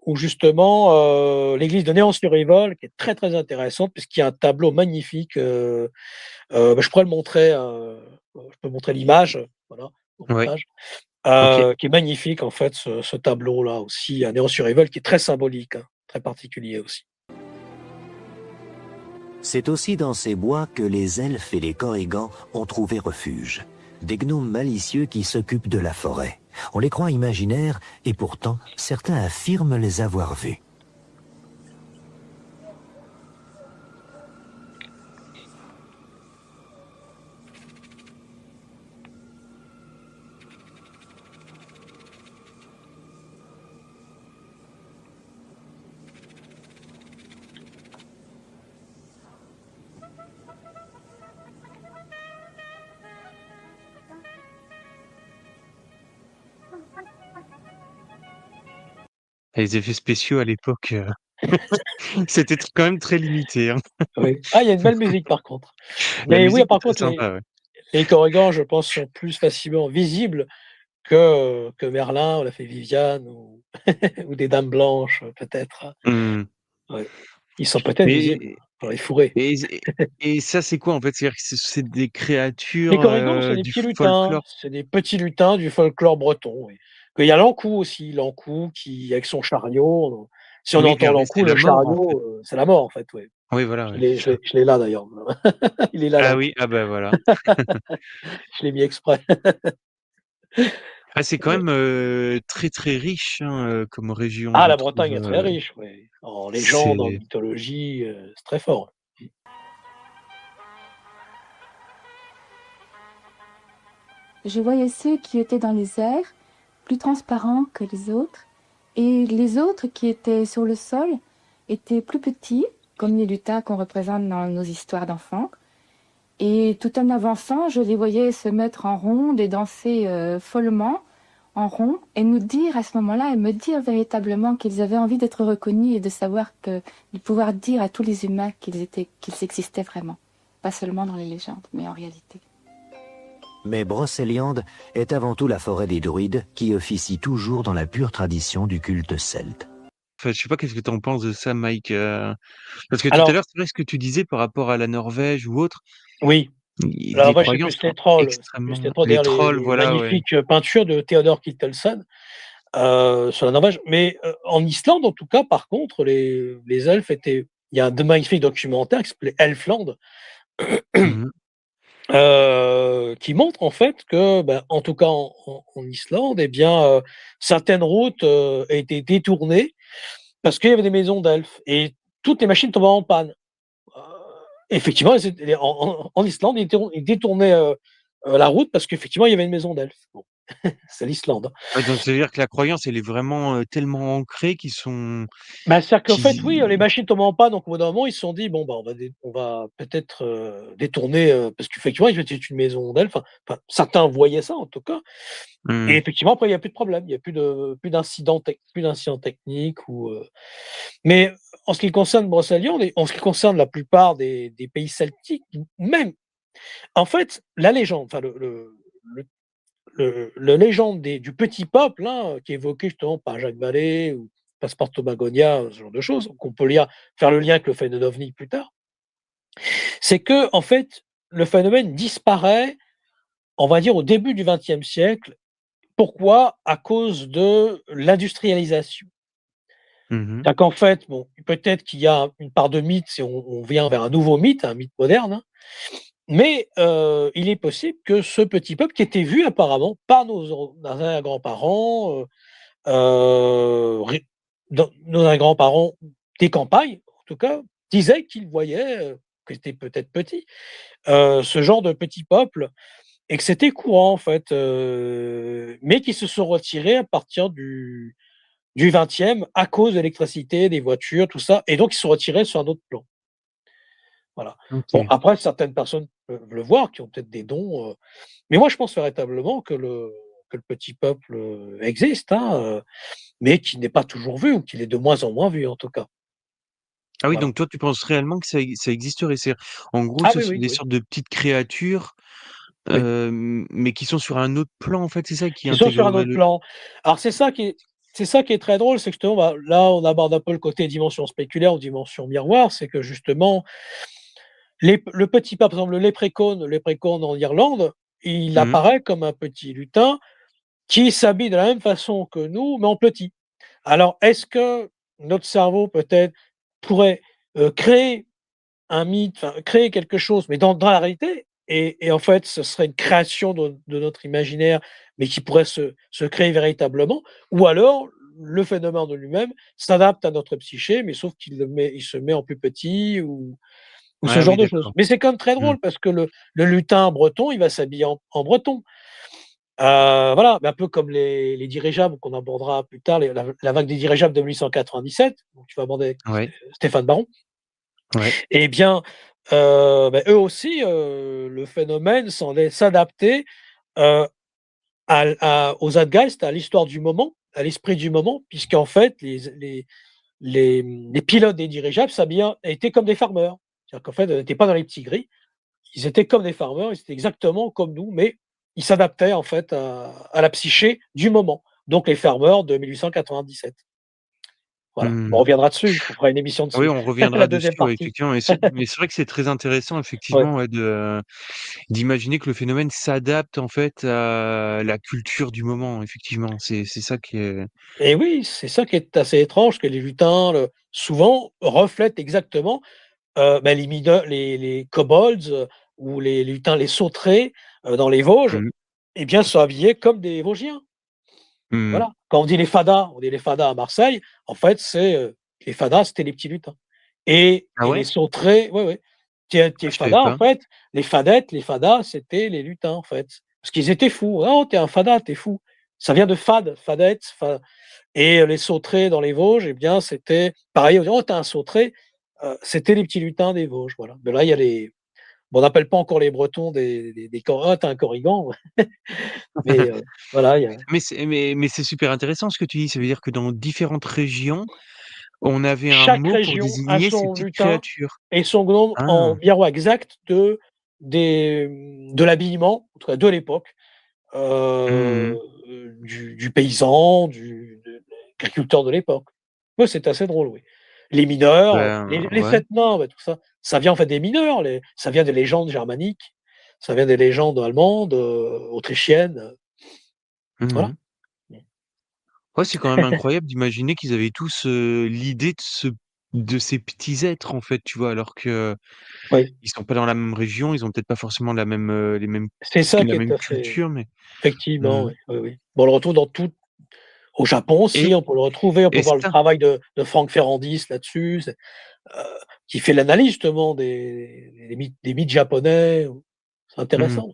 où justement, l'église de Néans-sur-Yvole, qui est très, très intéressante, puisqu'il y a un tableau magnifique, bah, je pourrais le montrer, je peux montrer l'image, voilà, au Ouais, montage, OK. qui est magnifique en fait ce tableau-là aussi à Néant-sur-Yvole qui est très symbolique, hein, très particulier aussi. C'est aussi dans ces bois que les elfes et les corrigans ont trouvé refuge. Des gnomes malicieux qui s'occupent de la forêt. On les croit imaginaires et pourtant certains affirment les avoir vus. Les effets spéciaux à l'époque, c'était quand même très limité, hein. Oui. Ah, il y a une belle musique par contre. La Mais oui, musique est par très contre sympa, ouais. les corrigans, je pense, sont plus facilement visibles que Merlin ou la fée Viviane ou ou des dames blanches, peut-être. Mmh. Ouais. Ils sont peut-être visibles Mais dans les fourrés. et ça, c'est quoi en fait? C'est-à-dire que c'est des Les créatures, corrigans, c'est des du petits lutins, folklore? c'est des petits lutins du folklore breton, oui. Il y a l'Ankou aussi, l'Ankou qui avec son chariot, si on Oui, entend regardez, l'Ankou, c'est le la mort en fait. chariot, c'est la mort en fait, oui. Oui, voilà, ouais, c'est ça. Je l'ai là d'ailleurs. Il est là Ah l'Ankou. oui, ah bah, voilà. Je l'ai mis exprès. Ah, c'est quand Ouais. même, très, très riche, hein, comme région, Ah, je la trouve, Bretagne est très riche, oui. En légendes, en c'est mythologie, c'est très fort. Je voyais ceux qui étaient dans les airs, plus transparents que les autres, et les autres qui étaient sur le sol étaient plus petits, comme les lutins qu'on représente dans nos histoires d'enfants. Et tout en avançant, je les voyais se mettre en ronde et danser follement en rond et nous dire à ce moment-là, et me dire véritablement qu'ils avaient envie d'être reconnus et de savoir de pouvoir dire à tous les humains qu'ils existaient vraiment. Pas seulement dans les légendes, mais en réalité. Mais Brocéliande est avant tout la forêt des druides qui officie toujours dans la pure tradition du culte celte. enfin, je sais pas qu'est-ce que tu en penses de ça, Mike? Parce que tout à Alors l'heure, c'est vrai ce que tu disais par rapport à la Norvège ou autre, oui, les alors moi, croyances sont c'est plus les extrêmement trolls, les d'ailleurs trolls, les voilà, ouais. magnifiques, peintures de Theodor Kittelsen, sur la Norvège. Mais, en Islande, en tout cas, par contre, les elfes étaient il y a de magnifiques documentaires qui s'appelaient Elfland, Mmh mh. qui montrent en fait que, ben, en tout cas en Islande, eh bien, certaines routes, étaient détournées parce qu'il y avait des maisons d'elfes et toutes les machines tombaient en panne. Heu, effectivement, elles étaient en Islande, ils détournaient, la route parce qu'effectivement, il y avait une maison d'elfes. Bon, c'est l'Islande, hein. Ouais, donc ça veut dire que la croyance, elle est vraiment, tellement ancrée Bah, c'est-à-dire qu'en fait, oui, les qu'ils machines tombent en panne, donc au bout d'un moment, ils se sont dit: «Bon, bah, on va peut-être, détourner», parce qu'effectivement, c'était une maison d'elfes, certains voyaient ça en tout cas et mmh, effectivement, après, il y a plus de problème, il y a plus d'incidents techniques mais en ce qui concerne Brocéliande et en ce qui concerne la plupart des pays celtiques, même en fait, la légende, enfin le légende du petit peuple, hein, qui est évoqué justement par Jacques Vallée ou Passepartout Magonia, ce genre de choses, qu'on peut faire le lien avec le phénomène ovni plus tard, c'est que en fait, le phénomène disparaît, on va dire, au début du XXe siècle. Pourquoi? À cause de l'industrialisation. mmh. C'est-à-dire qu'en fait, bon, peut-être qu'il y a une part de mythe si on vient vers un nouveau mythe, un mythe moderne, hein, mais il est possible que ce petit peuple qui était vu apparemment par nos arrière-grands-parents, ré nos grands-parents des campagnes, en tout cas, disaient qu'ils voyaient, qu'ils étaient peut-être petits, ce genre de petit peuple et que c'était courant en fait, mais qui se sont retirés à partir du 20e à cause de l'électricité, des voitures, tout ça et donc ils se sont retirés sur un autre plan. Voilà. Bon OK. après certaines personnes peuvent le voir, qui ont peut-être des dons, mais moi je pense véritablement que le petit peuple, existe, hein, mais qu'il n'est pas toujours vu ou qu'il est de moins en moins vu en tout cas. Ah oui, Voilà. donc toi, tu penses réellement que ça existerait? C'est en gros, Ah ce oui, sont oui, des oui, sortes de petites créatures, oui. mais qui sont sur un autre plan, en fait, c'est ça qui Qui sont sur un intégrerait autre le plan. Alors c'est ça qui est très drôle, c'est que justement, bah, là, on aborde un peu le côté dimension spéculaire ou dimension miroir, c'est que justement, le petit pape, par exemple, le léprechaun en Irlande, il mmh, apparaît comme un petit lutin qui s'habille de la même façon que nous, mais en petit. Alors, est-ce que notre cerveau peut-être pourrait, créer un mythe, enfin, créer quelque chose, mais dans la réalité et en fait, ce serait une création de notre imaginaire, mais qui pourrait se créer véritablement ou alors le phénomène de lui-même s'adapte à notre psyché, mais sauf il se met en plus petit ou ce ah genre oui, de choses. d'accord. Mais c'est quand même très Mmh. drôle parce que le lutin breton, il va s'habiller en breton. Voilà, mais un peu comme les dirigeables qu'on abordera plus tard, la vague des dirigeables de 1897, donc tu vas aborder avec Ouais, Stéphane Baron. ouais. Eh bien, eux aussi, le phénomène semblait s'adapter, heu, aux zeitgeist, à l'histoire du moment, à l'esprit du moment, puisqu'en fait les pilotes des dirigeables s'habillaient étaient comme des farmers. C'est-à-dire qu'en fait, ils n'étaient pas dans les petits gris, ils étaient comme des farmers, ils étaient exactement comme nous, mais ils s'adaptaient en fait à la psyché du moment. Donc les farmers de 1897. Voilà, on Mmh. reviendra dessus, on fera une émission Ah oui, dessus. on La reviendra deuxième dessus, ouais, partie. effectivement, mais c'est vrai que c'est très intéressant, Ouais. effectivement, ouais, d'imaginer que le phénomène s'adapte, en fait, à la culture du moment, effectivement. C'est ça qui est Et oui, c'est ça qui est assez étrange, que les lutins, souvent reflètent exactement, les kobolds, ou les lutins, les sauterets, dans les Vosges, mmh, eh bien, sont habillés comme des Vosgiens. mmh. Voilà. Quand on dit les fadas à Marseille, en fait, les fadas, c'était les petits lutins Ah et les ouais? sauterets ouais, ouais. Ah, Tu je savais fadas, en pas. fait, les fadettes, les fadas, c'était les lutins, en fait. Parce qu'ils étaient fous. «Oh, tu es un fada, tu es fou». Ça vient de fade, fadette, et les sauterets dans les Vosges, eh bien, c'était pareil, on dit: «Oh, tu un sauteret», c'était les petits lutins des Vosges, voilà. Mais là, il y a les bon, on n'appelle pas encore les Bretons des cor «Oh, tu un Corrigan», mais voilà, il y a Mais c'est super intéressant ce que tu dis. Ça veut dire que dans différentes régions, on avait un chaque mot pour région a désigner ces son petites lutin créatures. et son gnome en Ah! miroir exact de l'habillement, en tout cas de l'époque, Mmh mh. du paysan, de l'agriculteur de l'époque. Ouais, c'est assez drôle, oui. Les mineurs, Ben, les ouais. 7 nains, ouais, tout ça, ça vient en fait des mineurs, ça vient des légendes germaniques, ça vient des légendes allemandes, autrichiennes, Mmh voilà. mh. Ouais, c'est quand même incroyable d'imaginer qu'ils avaient tous, l'idée de ces petits êtres, en fait, tu vois? Alors qu'ils Oui, sont pas dans la même région, ils ont peut-être pas forcément c'est ça qui la est même assez culture, mais effectivement, mmh. oui, oui, oui. Bon, on le retrouve dans tout Au Japon aussi, Et on peut le retrouver, on peut et voir le ça travail de Franck Ferrandis là-dessus, heu, qui fait l'analyse justement des mythes japonais, c'est mmh. intéressant.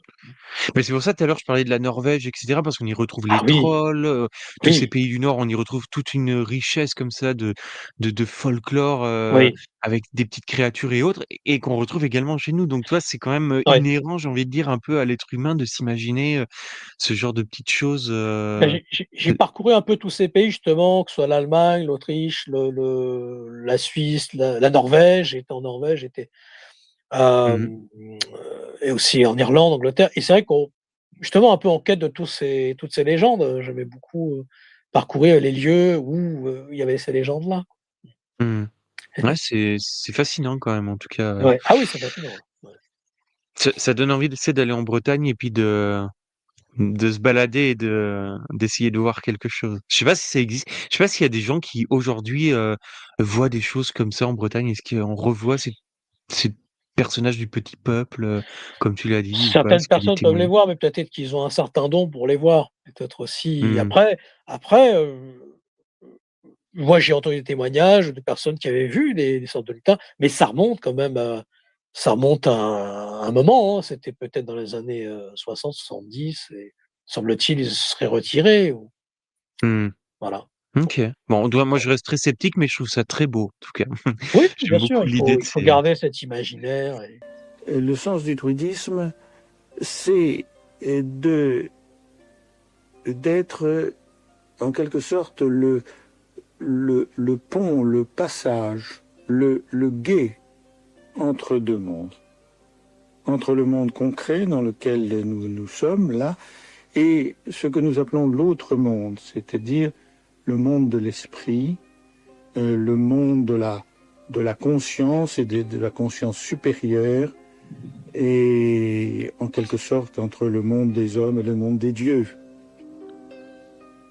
Mais c'est pour ça, tout à l'heure, je parlais de la Norvège et cetera, parce qu'on y retrouve les Ah oui, trolls, tous ces oui, pays du Nord, on y retrouve toute une richesse comme ça de folklore, oui, avec des petites créatures et autres et qu'on retrouve également chez nous. Donc, tu vois, c'est quand même, ouais. inhérent, j'ai envie de dire, un peu à l'être humain de s'imaginer, ce genre de petites choses, Bah, j'ai que parcouru un peu tous ces pays justement, que ce soit l'Allemagne, l'Autriche, la Suisse, la Norvège. J'étais en Norvège, mmh et aussi en Irlande, Angleterre, et c'est vrai qu'on justement un peu en quête de toutes ces légendes, j'aimais beaucoup, parcourir les lieux où, il y avait ces légendes-là. mmh. Ouais, c'est fascinant quand même, en tout cas, Ouais. Ah oui, c'est fascinant, ouais. ça donne envie, d'aller en Bretagne et puis de se balader et d'essayer de voir quelque chose. Je sais pas si ça existe. Je sais pas s'il y a des gens qui aujourd'hui, voient des choses comme ça en Bretagne. Est-ce qu'on revoit ces personnages du petit peuple, comme tu l'as dit ou pas? Certaines Est-ce qu'il y a des personnes peuvent les témoignages? voir, mais peut-être qu'ils ont un certain don pour les voir. Peut-être aussi Mmh. après, moi, j'ai entendu des témoignages de personnes qui avaient vu des sortes de lutins, mais ça remonte quand même ça remonte à un moment, hein. C'était peut-être dans les années, 60-70, et semble-t-il, ils se seraient retirés, ou Mmh. voilà. OK. Bon, moi je reste très sceptique, mais je trouve ça très beau, en tout cas. Oui, bien J'aime sûr, beaucoup l'idée de il faut ces garder cet imaginaire, Le sens du druidisme, c'est de d'être en quelque sorte le pont, le passage, le gué entre deux mondes. Entre le monde concret dans lequel nous sommes là et ce que nous appelons l'autre monde, c'est-à-dire le monde de l'esprit, le monde de la conscience et de la conscience supérieure, et en quelque sorte entre le monde des hommes et le monde des dieux.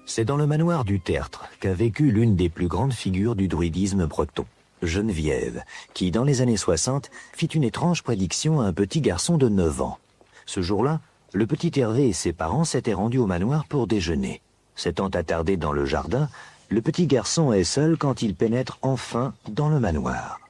C'est dans le manoir du Tertre qu'a vécu l'une des plus grandes figures du druidisme breton, Geneviève, qui, dans les années 60, fit une étrange prédiction à un petit garçon de 9 ans. Ce jour-là, le petit Hervé et ses parents s'étaient rendus au manoir pour déjeuner. S'étant attardé dans le jardin, le petit garçon est seul quand il pénètre enfin dans le manoir.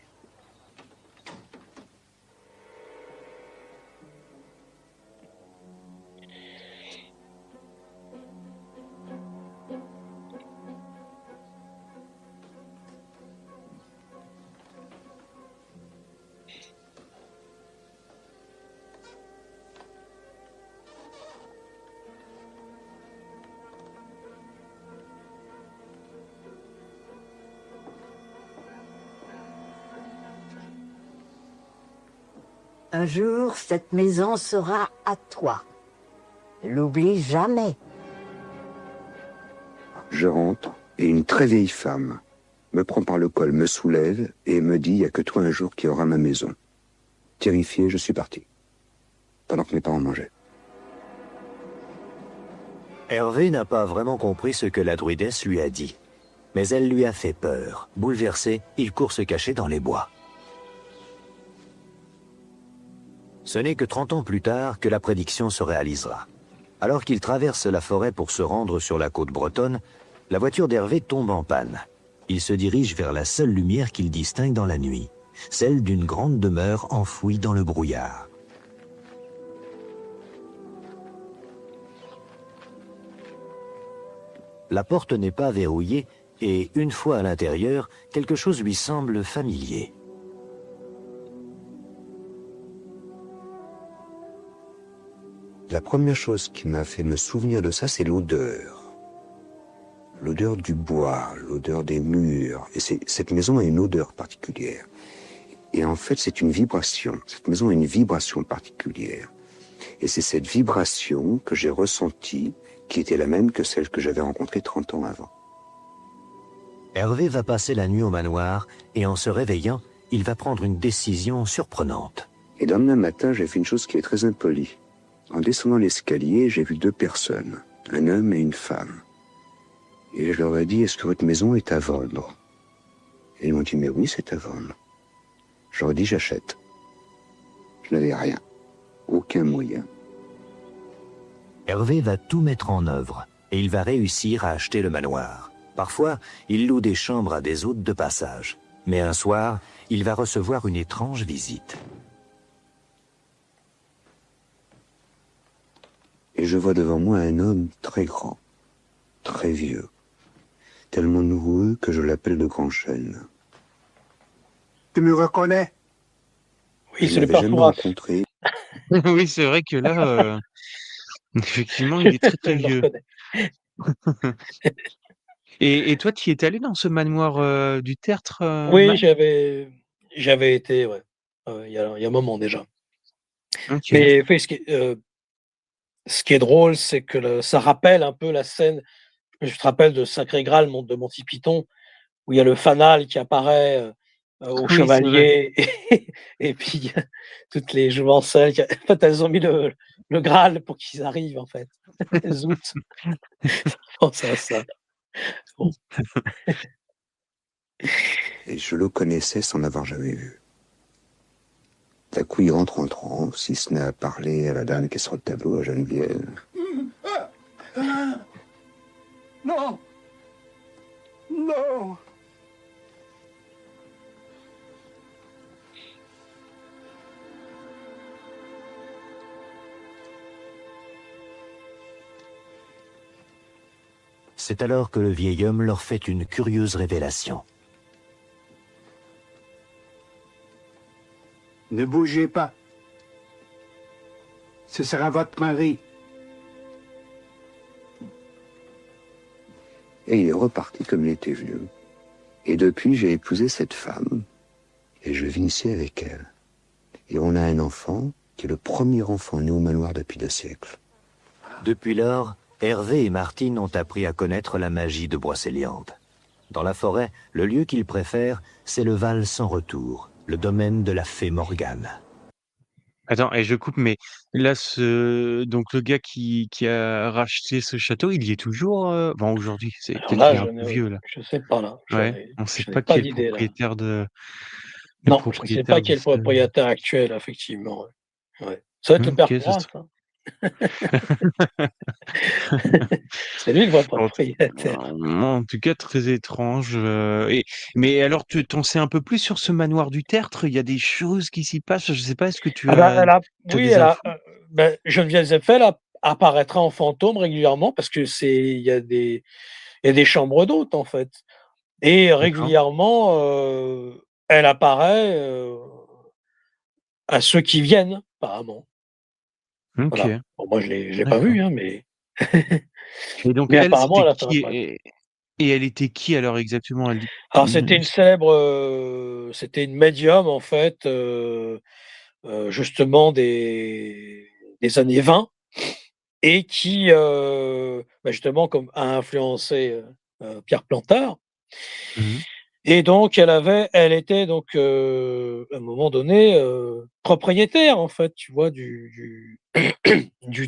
Un jour, cette maison sera à toi. L'oublie jamais. Je rentre et une très vieille femme me prend par le col, me soulève et me dit « Il n'y a que toi un jour qui auras ma maison ». Terrifié, je suis parti, pendant que mes parents mangeaient. Hervé n'a pas vraiment compris ce que la druidesse lui a dit. Mais elle lui a fait peur. Bouleversé, il court se cacher dans les bois. Ce n'est que 30 ans plus tard que la prédiction se réalisera. Alors qu'il traverse la forêt pour se rendre sur la côte bretonne, la voiture d'Hervé tombe en panne. Il se dirige vers la seule lumière qu'il distingue dans la nuit, celle d'une grande demeure enfouie dans le brouillard. La porte n'est pas verrouillée et, une fois à l'intérieur, quelque chose lui semble familier. La première chose qui m'a fait me souvenir de ça, c'est l'odeur. L'odeur du bois, l'odeur des murs. Et cette maison a une odeur particulière. Et en fait, c'est une vibration. Cette maison a une vibration particulière. Et c'est cette vibration que j'ai ressentie qui était la même que celle que j'avais rencontrée 30 ans avant. Hervé va passer la nuit au manoir et en se réveillant, il va prendre une décision surprenante. Et le lendemain matin, j'ai fait une chose qui est très impolie. En descendant l'escalier, j'ai vu deux personnes, un homme et une femme. Et je leur ai dit, est-ce que votre maison est à vendre? Et ils m'ont dit, mais oui, c'est à vendre. Je leur ai dit, j'achète. Je n'avais rien, aucun moyen. Hervé va tout mettre en œuvre et il va réussir à acheter le manoir. Parfois, il loue des chambres à des hôtes de passage. Mais un soir, il va recevoir une étrange visite. Et je vois devant moi un homme très grand, très vieux, tellement noueux que je l'appelle le grand chêne. Tu me reconnais? Oui, Je c'est le ne l'avais père jamais Fouras. rencontré. Oui, c'est vrai que là, effectivement, il est très très Je le vieux. reconnais. Et toi, tu y es allé dans ce manoir du Tertre, Oui, Matt? j'avais été, ouais. Il y a un moment déjà. Ok. Mais oui, ce qui est drôle, c'est que ça rappelle un peu la scène. Je te rappelle de Sacré Graal, de Monty Python, où il y a le fanal qui apparaît au Oui, c'est vrai. chevalier, et puis il y a toutes les jouvencelles. En fait, elles ont mis le Graal pour qu'ils arrivent, en fait. Zout, je pense à ça. Bon. Et je le connaissais sans l'avoir jamais vu. D'un coup, il rentre en transe, si ce n'est à parler à la dame qui est sur le tableau, à Geneviève. Non! Non! C'est alors que le vieil homme leur fait une curieuse révélation. Ne bougez pas. Ce sera votre mari. Et il est reparti comme il était venu. Et depuis, j'ai épousé cette femme, et je vis ici avec elle. Et on a un enfant, qui est le premier enfant né au manoir depuis 2 siècles. Depuis lors, Hervé et Martine ont appris à connaître la magie de Brocéliande. Dans la forêt, le lieu qu'ils préfèrent, c'est le Val sans retour, le domaine de la fée Morgane. Attends, et je coupe, mais là, donc le gars qui a racheté ce château, il y est toujours, enfin aujourd'hui, c'est Alors peut-être là, qu'il est un peu vieux là. je sais pas là, Ouais, on sait je n'ai pas pas qui est d'idée là. le Non, je ne sais pas propriétaire qui de est le ce. propriétaire actuel, effectivement, ouais. Ouais. Ça va être le père Ok, ça Fouras, hein. C'est lui le vrai propriétaire. En tout cas, très étrange. Mais alors, tu t'en sais un peu plus sur ce manoir du Tertre? Il y a des choses qui s'y passent? Je sais pas, est-ce que Ah bah, tu as oui, des infos? Geneviève Zeffel apparaîtra en fantôme régulièrement parce que il y a des chambres d'hôtes, en fait, et D'accord. régulièrement, elle apparaît, à ceux qui viennent, apparemment. Ok, Voilà. Bon, moi, je l'ai pas d'accord. vue, hein, mais Et donc, mais elle, apparemment, c'était elle qui? apparaît. Et elle était qui alors exactement? Alors c'était une médium, en fait, justement des années 20, et qui, justement, comme a influencé, Pierre Plantard. Mhm. Et donc elle était donc, à un moment donné, propriétaire, en fait, tu vois, du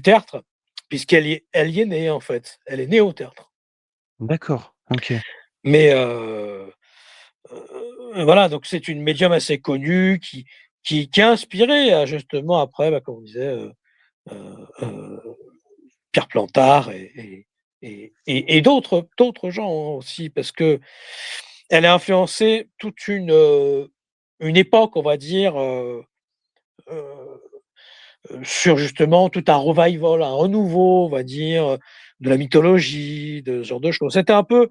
tertre, puisqu'elle y est née, en fait. Elle est née au tertre. D'accord, ok. Mais, voilà, donc c'est une médium assez connue qui a inspiré, justement après, comme on disait, heu, Pierre Plantard et d'autres gens, hein, aussi, parce qu'elle a influencé toute une époque, on va dire, heu sur justement tout un revival, un renouveau, on va dire, de la mythologie, de ce genre de choses. C'était un peu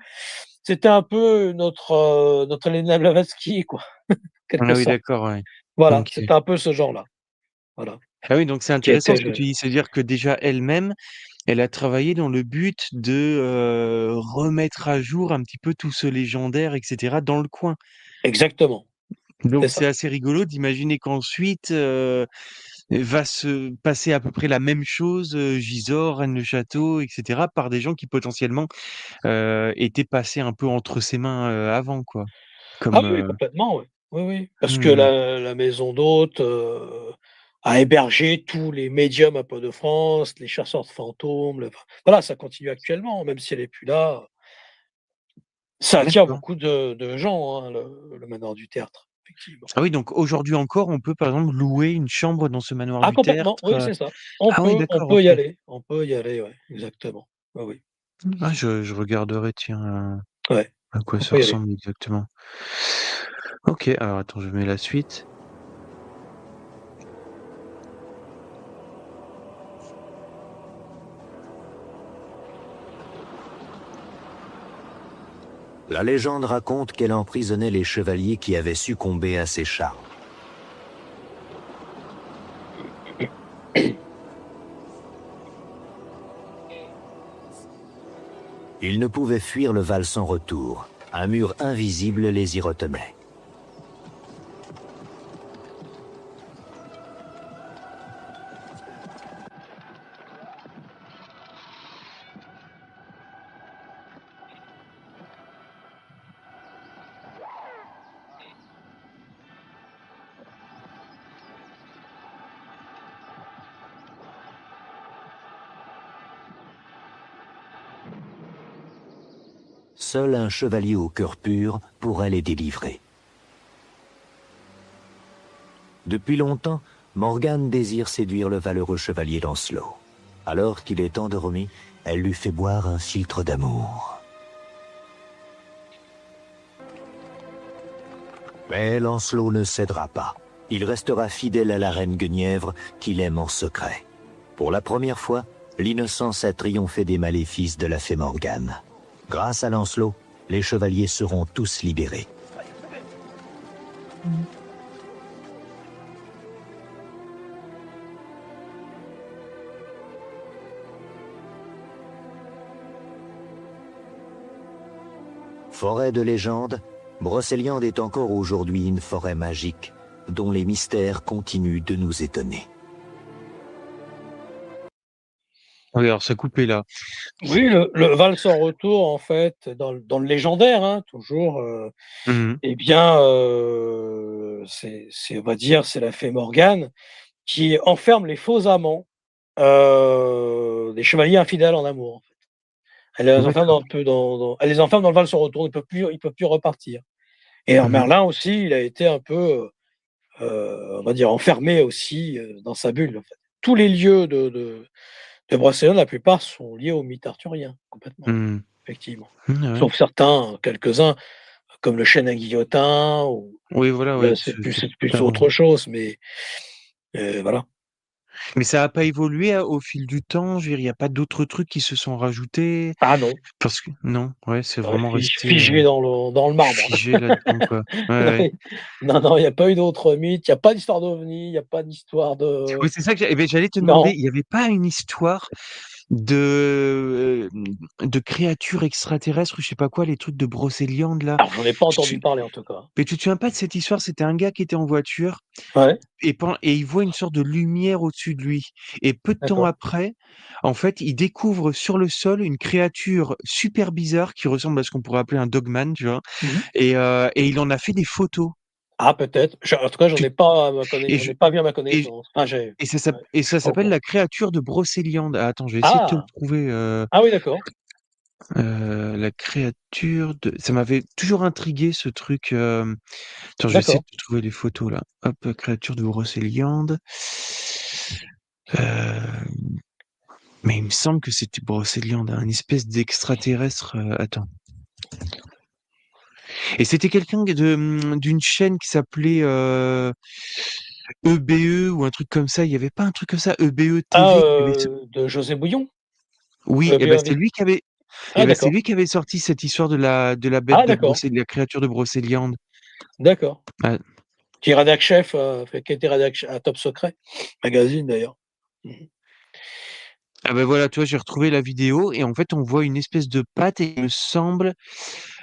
notre Helena Blavatsky, quoi, quelque Ah oui, sorte. d'accord, ouais. Voilà, Ok. c'était un peu ce genre-là, voilà, Ah oui, donc c'est qui intéressant était ce que tu dis, c'est-à-dire que déjà elle-même, elle a travaillé dans le but de remettre à jour un petit peu tout ce légendaire, etc., dans le coin. exactement, c'est Donc ça. c'est assez rigolo d'imaginer qu'ensuite va se passer à peu près la même chose, Gisors, Rennes-le-Château, etc., par des gens qui potentiellement étaient passés un peu entre ses mains avant, quoi. Ah Comme oui, complètement, oui. Oui, oui, parce que hmm. la maison d'hôtes, a hébergé tous les médiums un peu de France, les chasseurs de fantômes, voilà, ça continue actuellement, même si elle est plus là. Ça attire D'accord. beaucoup de gens, hein, le manoir du Tertre, effectivement. Ah oui, donc aujourd'hui encore, on peut par exemple louer une chambre dans ce manoir Ah du complètement, Tertre. oui, c'est ça. Ah oui, On d'accord, peut ok. y aller, ouais, exactement. Oui, oui. Ah, je regarderai, tiens, Ouais, à quoi on ça peut y aller. ressemble exactement. Ok, alors attends, je mets la suite. La légende raconte qu'elle emprisonnait les chevaliers qui avaient succombé à ses charmes. Ils ne pouvaient fuir le Val sans retour. Un mur invisible les y retenait. Seul un chevalier au cœur pur pourrait les délivrer. Depuis longtemps, Morgane désire séduire le valeureux chevalier Lancelot. Alors qu'il est endormi, elle lui fait boire un philtre d'amour. Mais Lancelot ne cédera pas. Il restera fidèle à la reine Guenièvre qu'il aime en secret. Pour la première fois, l'innocence a triomphé des maléfices de la fée Morgane. Grâce à Lancelot, les chevaliers seront tous libérés. Forêt de légende, Brocéliande est encore aujourd'hui une forêt magique, dont les mystères continuent de nous étonner. Oui, alors ça coupait là. Oui, le Val sans retour, en fait, dans le légendaire, hein, toujours, Mhm. eh bien, on va dire, c'est la fée Morgane qui enferme les faux amants, des chevaliers infidèles en amour, en fait. Elle les enferme D'accord. dans un peu elle les enferme dans le Val sans retour, ils peuvent plus repartir. Et alors Mhm. Merlin aussi, il a été un peu, on va dire enfermé aussi, dans sa bulle, en fait. Tous les lieux de Brocéliande, la plupart sont liés au mythe arthurien, complètement, Mhm. effectivement. Mhm, ouais. Sauf certains, quelques-uns, comme le chêne à guillotin ou Oui, voilà, ouais, là, c'est plus pardon. autre chose, mais voilà. Mais ça a pas évolué au fil du temps, je veux dire, il y a pas d'autres trucs qui se sont rajoutés? Ah non, Parce que non, ouais, c'est ouais, vraiment resté, figé dans le marbre. figé là-dedans, quoi. Ouais, Non, ouais. non, il y a pas eu d'autres mythes, il y a pas d'histoire d'OVNI, il y a pas d'histoire Oui, de c'est ça que j'allais te demander, non. il y avait pas une histoire de créatures extraterrestres ou je sais pas quoi, les trucs de Brocéliande là? Alors j'en ai pas Tu entendu parler en tout cas. Mais tu te souviens pas de cette histoire? C'était un gars qui était en voiture Ouais, et il voit une sorte de lumière au-dessus de lui et peu de temps d'accord. après, en fait, il découvre sur le sol une créature super bizarre qui ressemble à ce qu'on pourrait appeler un Dogman, tu vois? Mmh. Et il en a fait des photos. Ah peut-être, en tout cas, Tu et j'en je ai pas vu à ma et connaissance. Enfin j'ai ouais, et je ça suis pas au s'appelle courant. la créature de Brocéliande. Ah, attends, je vais essayer de te le Ah! trouver, Ah oui d'accord. la créature de ça m'avait toujours intrigué ce truc, attends, je vais essayer D'accord. de te trouver les photos là. Hop, créature de Brocéliande. Heu, mais il me semble que c'était Brocéliande, un espèce d'extraterrestre, attends. Et c'était quelqu'un d'une chaîne qui s'appelait, EBE ou un truc comme ça. Il y avait pas un truc comme ça, EBE Ah, TV qui avait ce de José Bouillon? oui, et ben c'est BEAV? lui qui avait Ah d'accord. sorti cette histoire de la bête Ah de d'accord, Brocé de la créature de Brocéliande. d'accord. Ah, Qui est rédac chef, qui a été rédac ch à Top Secret magazine d'ailleurs. Mmh. ah bah, voilà, tu vois, j'ai retrouvé la vidéo et en fait, on voit une espèce de patte et il me semble,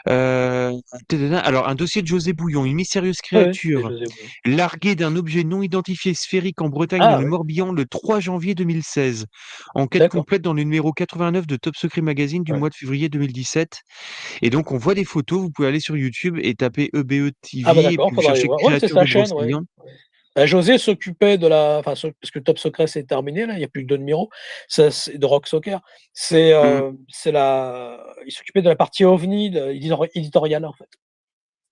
alors un dossier de José Bouillon, une mystérieuse Ouais, ouais, c'est créature José Bouillon. larguée d'un objet non identifié sphérique en Bretagne dans Ah le ouais, Morbihan le 3 janvier 2016. Enquête d'accord, complète dans le numéro 89 de Top Secret Magazine du ouais. mois de février 2017. Et donc on voit des photos, vous pouvez aller sur YouTube et taper EBE Ah bah TV et d'accord, puis vous faudra aller cherchez voir. Ouais, c'est créature sa de chaîne, ouais, Brocéliande. ouais. José s'occupait de la enfin parce que Top Secret c'est terminé là, il y a plus que 2 numéros. Ça c'est de Rock Soccer. Mmh. Il s'occupait de la partie OVNI de éditoriale en fait.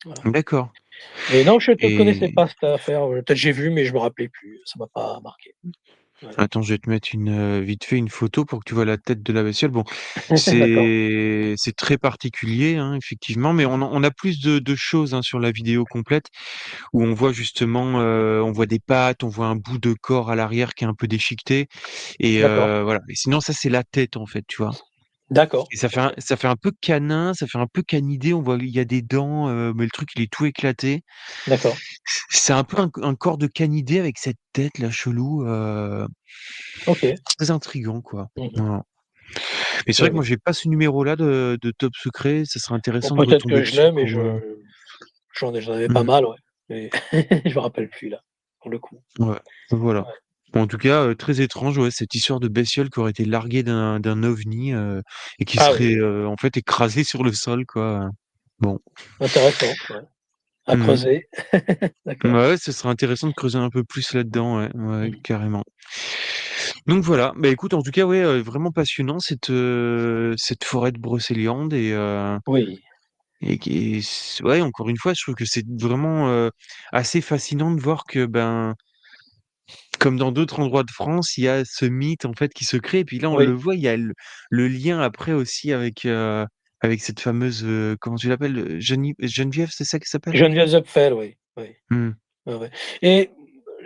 Voilà. D'accord. Mais non, je ne connaissais Et pas cette affaire, peut-être j'ai vu mais je me rappelais plus, ça m'a pas marqué. Ouais. Attends, je vais te mettre vite fait une photo pour que tu vois la tête de la bestiole. Bon, D'accord. c'est très particulier, hein, effectivement, mais on a plus de choses hein, sur la vidéo complète où on voit justement, on voit des pattes, on voit un bout de corps à l'arrière qui est un peu déchiqueté, et D'accord. voilà. Et sinon, ça c'est la tête en fait, tu vois. D'accord. Et OK. ça fait un peu canin, ça fait un peu canidé. On voit il y a des dents, mais le truc il est tout éclaté. D'accord. C'est un peu un corps de canidé avec cette tête là chelou. OK. Très intriguant, quoi. Mmh. Voilà. Mais c'est Ouais, vrai que moi ouais. j'ai pas ce numéro-là de Top Secret, ça serait Bon, intéressant de peut-être retomber que je dessus l'ai, mais pour, j'en avais pas mmh, mal, ouais. Mais je me rappelle plus là, pour le coup. ouais, voilà. Ouais. Bon, en tout cas, très étrange, ouais, cette histoire de bestiole qui aurait été larguée d'un ovni, et qui Ah oui, serait, en fait écrasée sur le sol, quoi. Bon. intéressant, ouais. À Mmh. creuser. D'accord. Ouais, ce serait intéressant de creuser un peu plus là-dedans, ouais, ouais, Mmh. carrément. Donc voilà, bah, écoute, en tout cas, ouais, vraiment passionnant cette forêt de Brocéliande, Oui, et ouais, encore une fois, je trouve que c'est vraiment, assez fascinant de voir que, ben, comme dans d'autres endroits de France, il y a ce mythe, en fait, qui se crée. Et puis là, on le oui. voit, il y a le lien après aussi avec cette fameuse, comment tu l'appelles? Geneviève, c'est ça qu'elle s'appelle? Geneviève Zepfel, oui, oui. Mmh. Ouais, ouais. Et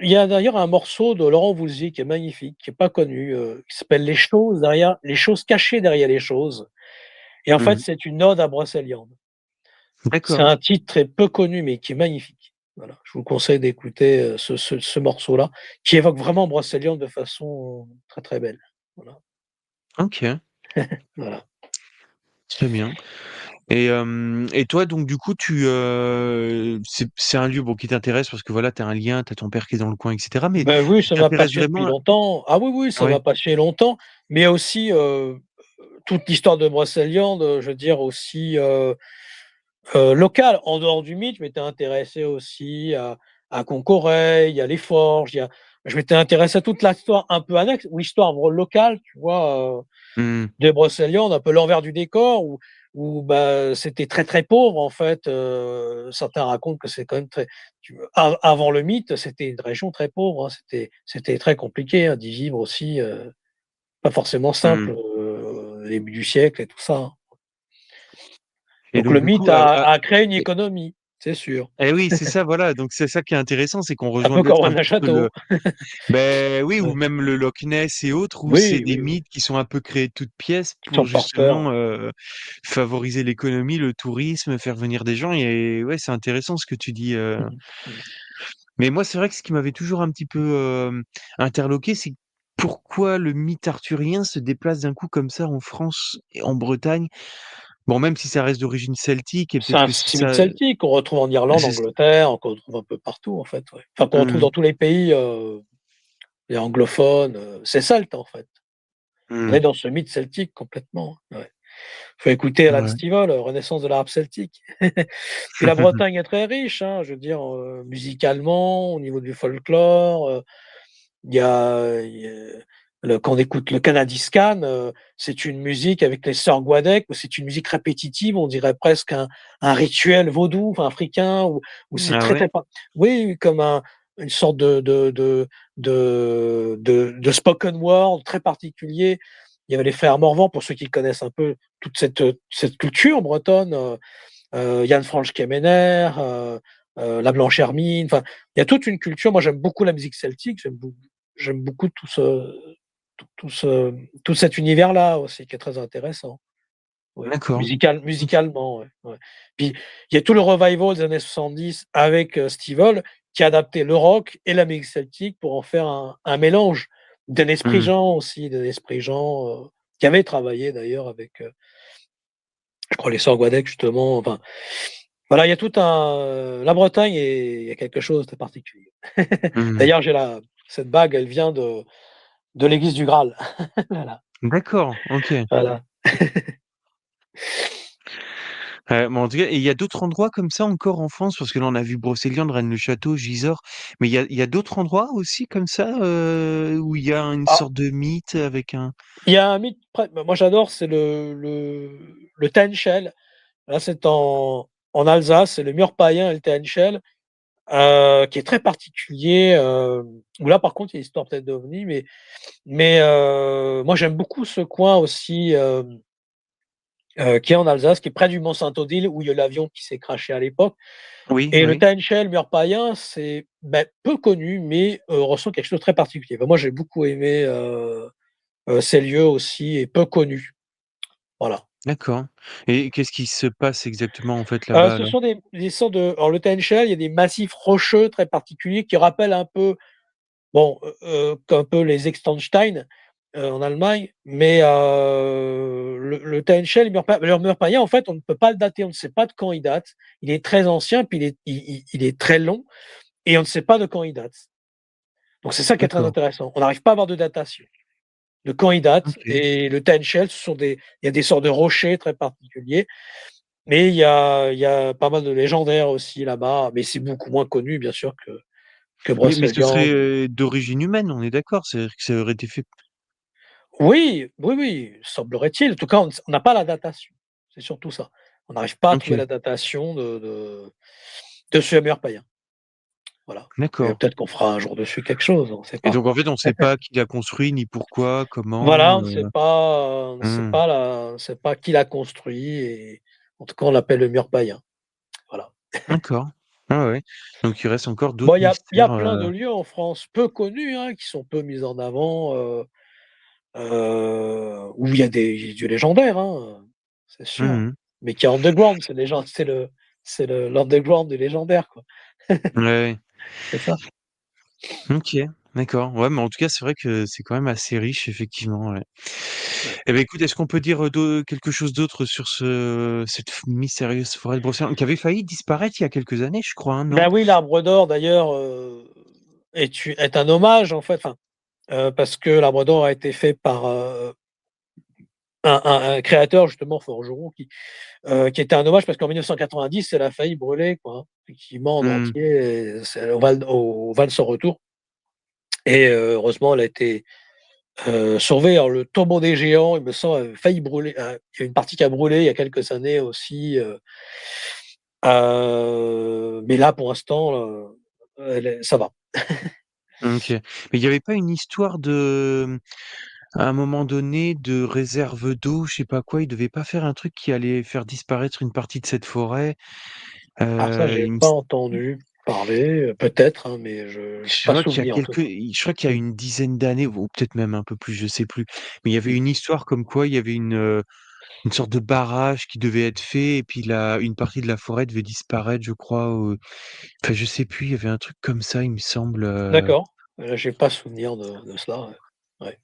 il y a d'ailleurs un morceau de Laurent Voulzy qui est magnifique, qui est pas connu, qui s'appelle Les choses cachées derrière les choses. Et en fait, Mmh. c'est une ode à Brocéliande. C'est D'accord. un titre très peu connu, mais qui est magnifique. Voilà, je vous conseille d'écouter, ce morceau-là, qui évoque vraiment Brocéliande de façon très, très belle. Voilà, OK, voilà. très bien. Et toi, donc du coup, c'est un lieu, bon, qui t'intéresse parce que voilà, tu as un lien, tu as ton père qui est dans le coin et cetera, mais Ben oui, tu ça m'a t'intéresses passionné depuis vraiment à longtemps. Ah oui, oui, ça ouais. m'a passionné longtemps, mais il y a aussi, toute l'histoire de Brocéliande, je veux dire aussi, locale. En dehors du mythe, je m'étais intéressé aussi à Concoreil, à les forges, je m'étais intéressé à toute l'histoire un peu annexe ou histoire locale, tu vois? Mmh. Des Brocéliande, un peu l'envers du décor bah, c'était très, très pauvre en fait, certains racontent que c'est quand même très avant le mythe, c'était une région très pauvre, hein, c'était très compliqué, hein, d'y vivre aussi, pas forcément simple, Mmh. début du siècle et tout ça, hein. Et Donc donc le du mythe coup, a créé une économie, c'est sûr. oui, c'est ça, voilà, donc c'est ça qui est intéressant, c'est qu'on Un rejoint peu peut-être comme un Ronan petit peu le Château. ben oui, ou Ouais. même le Loch Ness et autres, où c'est Oui, des oui, oui, mythes qui sont un peu créés de toutes pièces qui pour sont porteurs. justement, favoriser l'économie, le tourisme, faire venir des gens. Et ouais, c'est intéressant ce que tu dis, Mmh mh. Mmh. mais moi, c'est vrai que ce qui m'avait toujours un petit peu, interloqué, c'est pourquoi le mythe arthurien se déplace d'un coup comme ça en France et en Bretagne? Bon, même si ça reste d'origine celtique, et C'est peut-être un que c'est mythe ça, celtique qu'on retrouve en Irlande, c'est ç Angleterre, qu'on retrouve un peu partout en fait, ouais. Enfin qu'on retrouve mmh, dans tous les pays, les anglophones, c'est celte en fait. On est mmh, dans ce mythe celtique complètement, ouais. Faut écouter Alan ouais. Stivell, Renaissance de l'arabe celtique. Puis la Bretagne est très riche, hein, je veux dire, musicalement, au niveau du folklore, il y a quand on écoute le Canadiscan, c'est une musique avec les sœurs Guadec, où c'est une musique répétitive, on dirait presque un rituel vaudou, enfin africain, où c'est Ah très, ouais? très oui, comme une sorte de spoken word très particulier. Il y avait les frères Morvan, pour ceux qui connaissent un peu toute cette culture bretonne, Yann Fransch Kemener, la Blanche Hermine, enfin, il y a toute une culture. Moi, j'aime beaucoup la musique celtique, j'aime beaucoup tout ce tout cet univers-là aussi qui est très intéressant. Oui, D'accord. OK. musicalement, ouais, ouais. Puis il y a tout le revival des années 70 avec, Steve Earle qui a adapté le rock et la musique celtique pour en faire un mélange. Dennis Mmh. Prigent aussi, Dennis Prigent, qui avait travaillé d'ailleurs avec, je crois les sœurs Guadec justement, enfin, voilà, il y a tout la Bretagne il y a quelque chose de particulier. Mmh. D'ailleurs, cette bague, elle vient de l'église du Graal. Voilà, D'accord, OK. voilà. Mais en tout cas, et il y a d'autres endroits comme ça encore en France? Parce que là, on a vu Brocéliande, Rennes-le-Château, Gisors, mais il y a d'autres endroits aussi comme ça, où il y a une Ah, sorte de mythe avec un il y a un mythe moi j'adore, c'est le Tehnchel. Là, c'est en Alsace, c'est le mur païen et le Tehnchel. qui est très particulier, où là, par contre, il y a l'histoire peut-être d'OVNI, mais moi, j'aime beaucoup ce coin aussi, qui est en Alsace, qui est près du Mont Saint-Odile, où il y a l'avion qui s'est crashé à l'époque. Oui, Et le oui. Tahentschel, mur païen, c'est, peu connu, mais ressent quelque chose de très particulier. Moi, j'ai beaucoup aimé, ces lieux aussi et peu connus. Voilà. D'accord. Et qu'est-ce qui se passe exactement en fait là-bas Ce alors? sont des sortes de alors le Tahentschel, il y a des massifs rocheux très particuliers qui rappellent un peu, bon, un peu les Externstein, en Allemagne, mais le Tahentschel, le mur païen, en fait, on ne peut pas le dater, on ne sait pas de quand il date. Il est très ancien, puis il est très long et on ne sait pas de quand il date. Donc c'est ça qui est très D'accord. intéressant. On n'arrive pas à avoir de datation, de quand il date. OK. Et le Tahentschel, il y a des sortes de rochers très particuliers, mais il y a pas mal de légendaires aussi là-bas, mais c'est beaucoup moins connu bien sûr que Mais ce serait, Brocéliande. d'origine humaine, on est d'accord? C'est-à-dire que ça aurait été fait Oui, oui, oui, semblerait-il. En tout cas, on n'a pas la datation. C'est surtout ça. On n'arrive pas à trouver OK, la datation de ce mur païen. Voilà. Mais d'accord. peut-être qu'on fera un jour dessus quelque chose, on ne sait Et pas. donc en fait, on sait pas qui l'a construit, ni pourquoi, Voilà, comment, mmh, on ne sait pas qui l'a construit et en tout cas, on l'appelle le mur païen. Voilà. d'accord. Ah ouais. Donc il reste encore Bon, d'autres il y a mystères, plein de lieux en France peu connus, hein, qui sont peu mis en avant, où il y a des dieux légendaires, hein, c'est sûr. mmh. Mais qui est underground, c'est l'underground du légendaire, quoi. Ouais, C'est ça. OK, d'accord. Ouais, mais en tout cas, c'est vrai que c'est quand même assez riche effectivement, ouais. Ouais. Et écoute, est-ce qu'on peut dire, quelque chose d'autre sur cette mystérieuse forêt de Brocéliande qui avait failli disparaître il y a quelques années, je crois, hein, non? Ben oui, l'arbre d'or d'ailleurs, est un hommage en fait, enfin, parce que l'arbre d'or a été fait par, un créateur justement forgeron qui était un hommage parce qu'en 1990, elle a failli brûler quoi, hein, effectivement en Mmh. entier et c'est au Val sans retour et heureusement elle a été, sauvée. Alors le tombeau des géants, il me semble, avait failli brûler, il y a une partie qui a brûlé il y a quelques années aussi, mais là pour l'instant, ça va. OK. Mais il y avait pas une histoire de, à un moment donné, de réserve d'eau, je sais pas quoi, ils devaient pas faire un truc qui allait faire disparaître une partie de cette forêt? Alors ça, j'ai Il me pas s entendu parler, peut-être, hein, mais j'ai Je pas vois qu'il y a souvenir en tout quelques cas. je crois qu'il y a Mmh. une dizaine d'années ou peut-être même un peu plus, je sais plus. Mais il y avait Mmh. une histoire comme quoi il y avait une sorte de barrage qui devait être fait et puis la une partie de la forêt devait disparaître, je crois, enfin je sais plus, il y avait un truc comme ça, il me semble, D'accord, j'ai pas souvenir de cela, ouais. Ouais.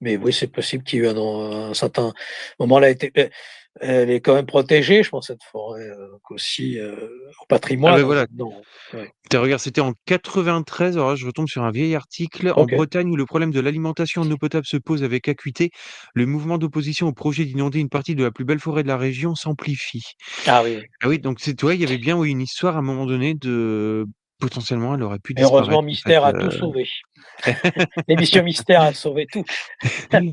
Mais oui, c'est possible qu'il y ait eu un certain moment, elle est quand même protégée, je pense, cette forêt, donc aussi, au ah patrimoine, ben hein, voilà. maintenant. Ouais. Regarde, c'était en 93, alors là, je retombe sur un vieil article. En OK. Bretagne, où le problème de l'alimentation en eau potable se pose avec acuité, le mouvement d'opposition au projet d'inonder une partie de la plus belle forêt de la région s'amplifie. Ah oui, oui. Ah oui, donc c'est ouais, il y avait bien, oui, une histoire à un moment donné de potentiellement, elle aurait pu Et heureusement, disparaître, en fait, Mystère a tout sauvé. L'émission Mystère a sauvé tout,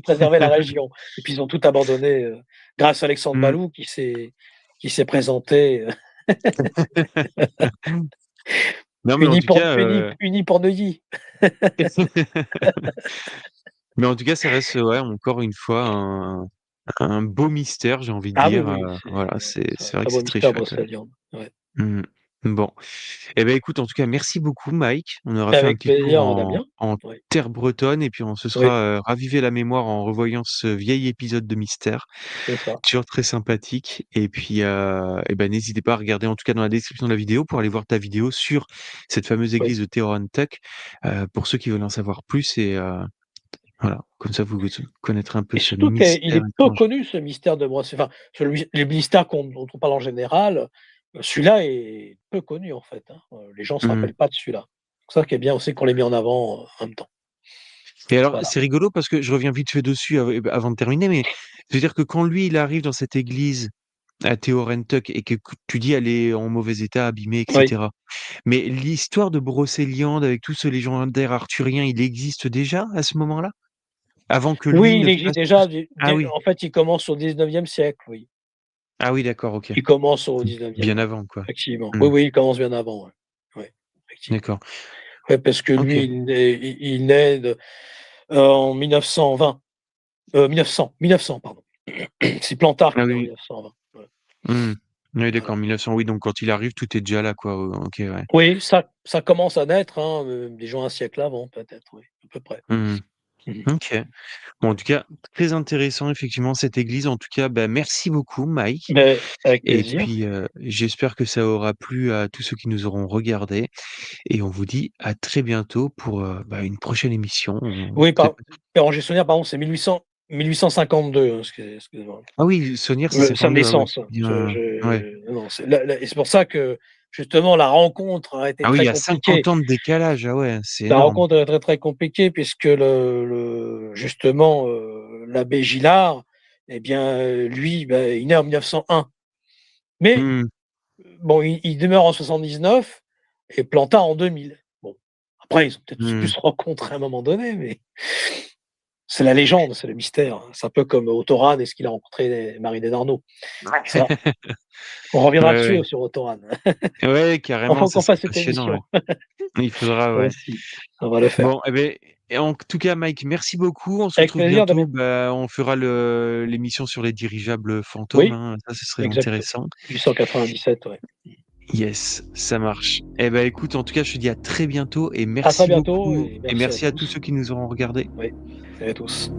préservé la région et puis ils ont tout abandonné, grâce à Alexandre Mmh. Balou qui s'est présenté, Non, mais en tout cas, uni pour Neuilly. mais en tout cas, ça reste, ouais, encore une fois, un beau mystère, j'ai envie de Ah oui, dire, oui, voilà, c'est un c'est vrai très que beau c'est très mystère chouette, ouais. brocéliande. Ouais. Mmh. Bon. Eh ben, écoute, en tout cas, merci beaucoup, Mike. On aura fait un Avec petit tour plaisir, en Damien. Oui, terre bretonne et puis on se oui, sera, ravivé la mémoire en revoyant ce vieil épisode de Mystère. c'est ça. Toujours très sympathique et puis, et ben, n'hésitez pas à regarder, en tout cas, dans la description de la vidéo pour aller voir ta vidéo sur cette fameuse Oui. église de Teorantuck, pour ceux qui veulent en savoir plus et voilà, comme ça vous connaîtrez un peu Et ce surtout qu'il mystère est peu étrange. connu ce mystère de Brosse enfin, les mystères dont on parle en général, celui-là est peu connu en fait, hein, les gens se Mmh. rappellent pas de celui-là. C'est ça qui est bien aussi qu'on l'ait mis en avant, en même temps. Et alors, Voilà. c'est rigolo parce que je reviens vite fait dessus avant de terminer, mais c'est-à-dire que quand lui, il arrive dans cette église à Théorentuck et que tu dis elle est en mauvais état, abîmée, et Oui. cetera. Mais l'histoire de Brocéliande avec tout ce légendaire arthurien, il existe déjà à ce moment-là? Avant que lui Oui, ne il existe fasse tout déjà ce ah oui, en fait, il commence au 19e siècle, oui. ah oui d'accord, OK. Il commence au 19e, Bien ouais, avant quoi. effectivement. Oui, Mmh. oui, il commence bien avant, ouais. effectivement. D'accord. Ouais, parce que OK. lui, il naît en 1920. 1900 pardon. C'est Plantard Ah qui est né en oui. 1920. Ouais, Mmh. Oui, voilà. d'accord, 1900, oui, donc quand il arrive, tout est déjà là, quoi. OK, ouais. Oui, ça commence à naître, hein, déjà un siècle avant peut-être, oui, à peu près. Mmh. Mmh. OK. Bon, en tout cas, très intéressant, effectivement, cette église. En tout cas, bah, merci beaucoup, Mike. Beh, avec Et plaisir. puis, j'espère que ça aura plu à tous ceux qui nous auront regardés. Et on vous dit à très bientôt pour, bah, une prochaine émission. Oui, Peut-être. Père Angers-Saunière, pardon, c'est 1852, hein, excusez-moi. Ah oui, Saunière, c'est Sa 52. Ah ouais, naissance, c'est hein. bien. Ouais. Non, c'est et c'est pour ça que, justement, la rencontre a été Ah oui, il très y a compliquée. 50 ans de décalage. Ah ouais, c'est La énorme. rencontre est très, très compliquée puisque justement, l'abbé Gilard, eh bien, lui, bah, il naît en 1901. Mais Mmh. bon, il demeure en 79 et Plantard en 2000. Bon, après, ils ont peut-être pu Mmh. se rencontrer à un moment donné, mais c'est la légende, c'est le mystère, hein. C'est un peu comme Autoran, est-ce qu'il a rencontré Marie Desnarnaud? Ça, on Ouais, reviendra dessus, ouais. sur Autoran. Ouais, Il carrément, faut ça qu'on serait fasse cette passionnant, ouais. émission. Il faudra, Ça ouais. aussi, on va le faire. Bon, eh beh, et en tout cas, Mike, merci beaucoup. On se Avec retrouve plaisir, bientôt. Damien. Bah, on fera l'émission sur les dirigeables fantômes, Oui, hein. Ça, ce serait exact. intéressant. 897, ouais. Yes, ça marche. Eh ben, écoute, en tout cas, je te dis à très bientôt et À très merci bientôt beaucoup et et merci à merci à tous tous. ceux qui nous auront regardés. Oui, salut à tous.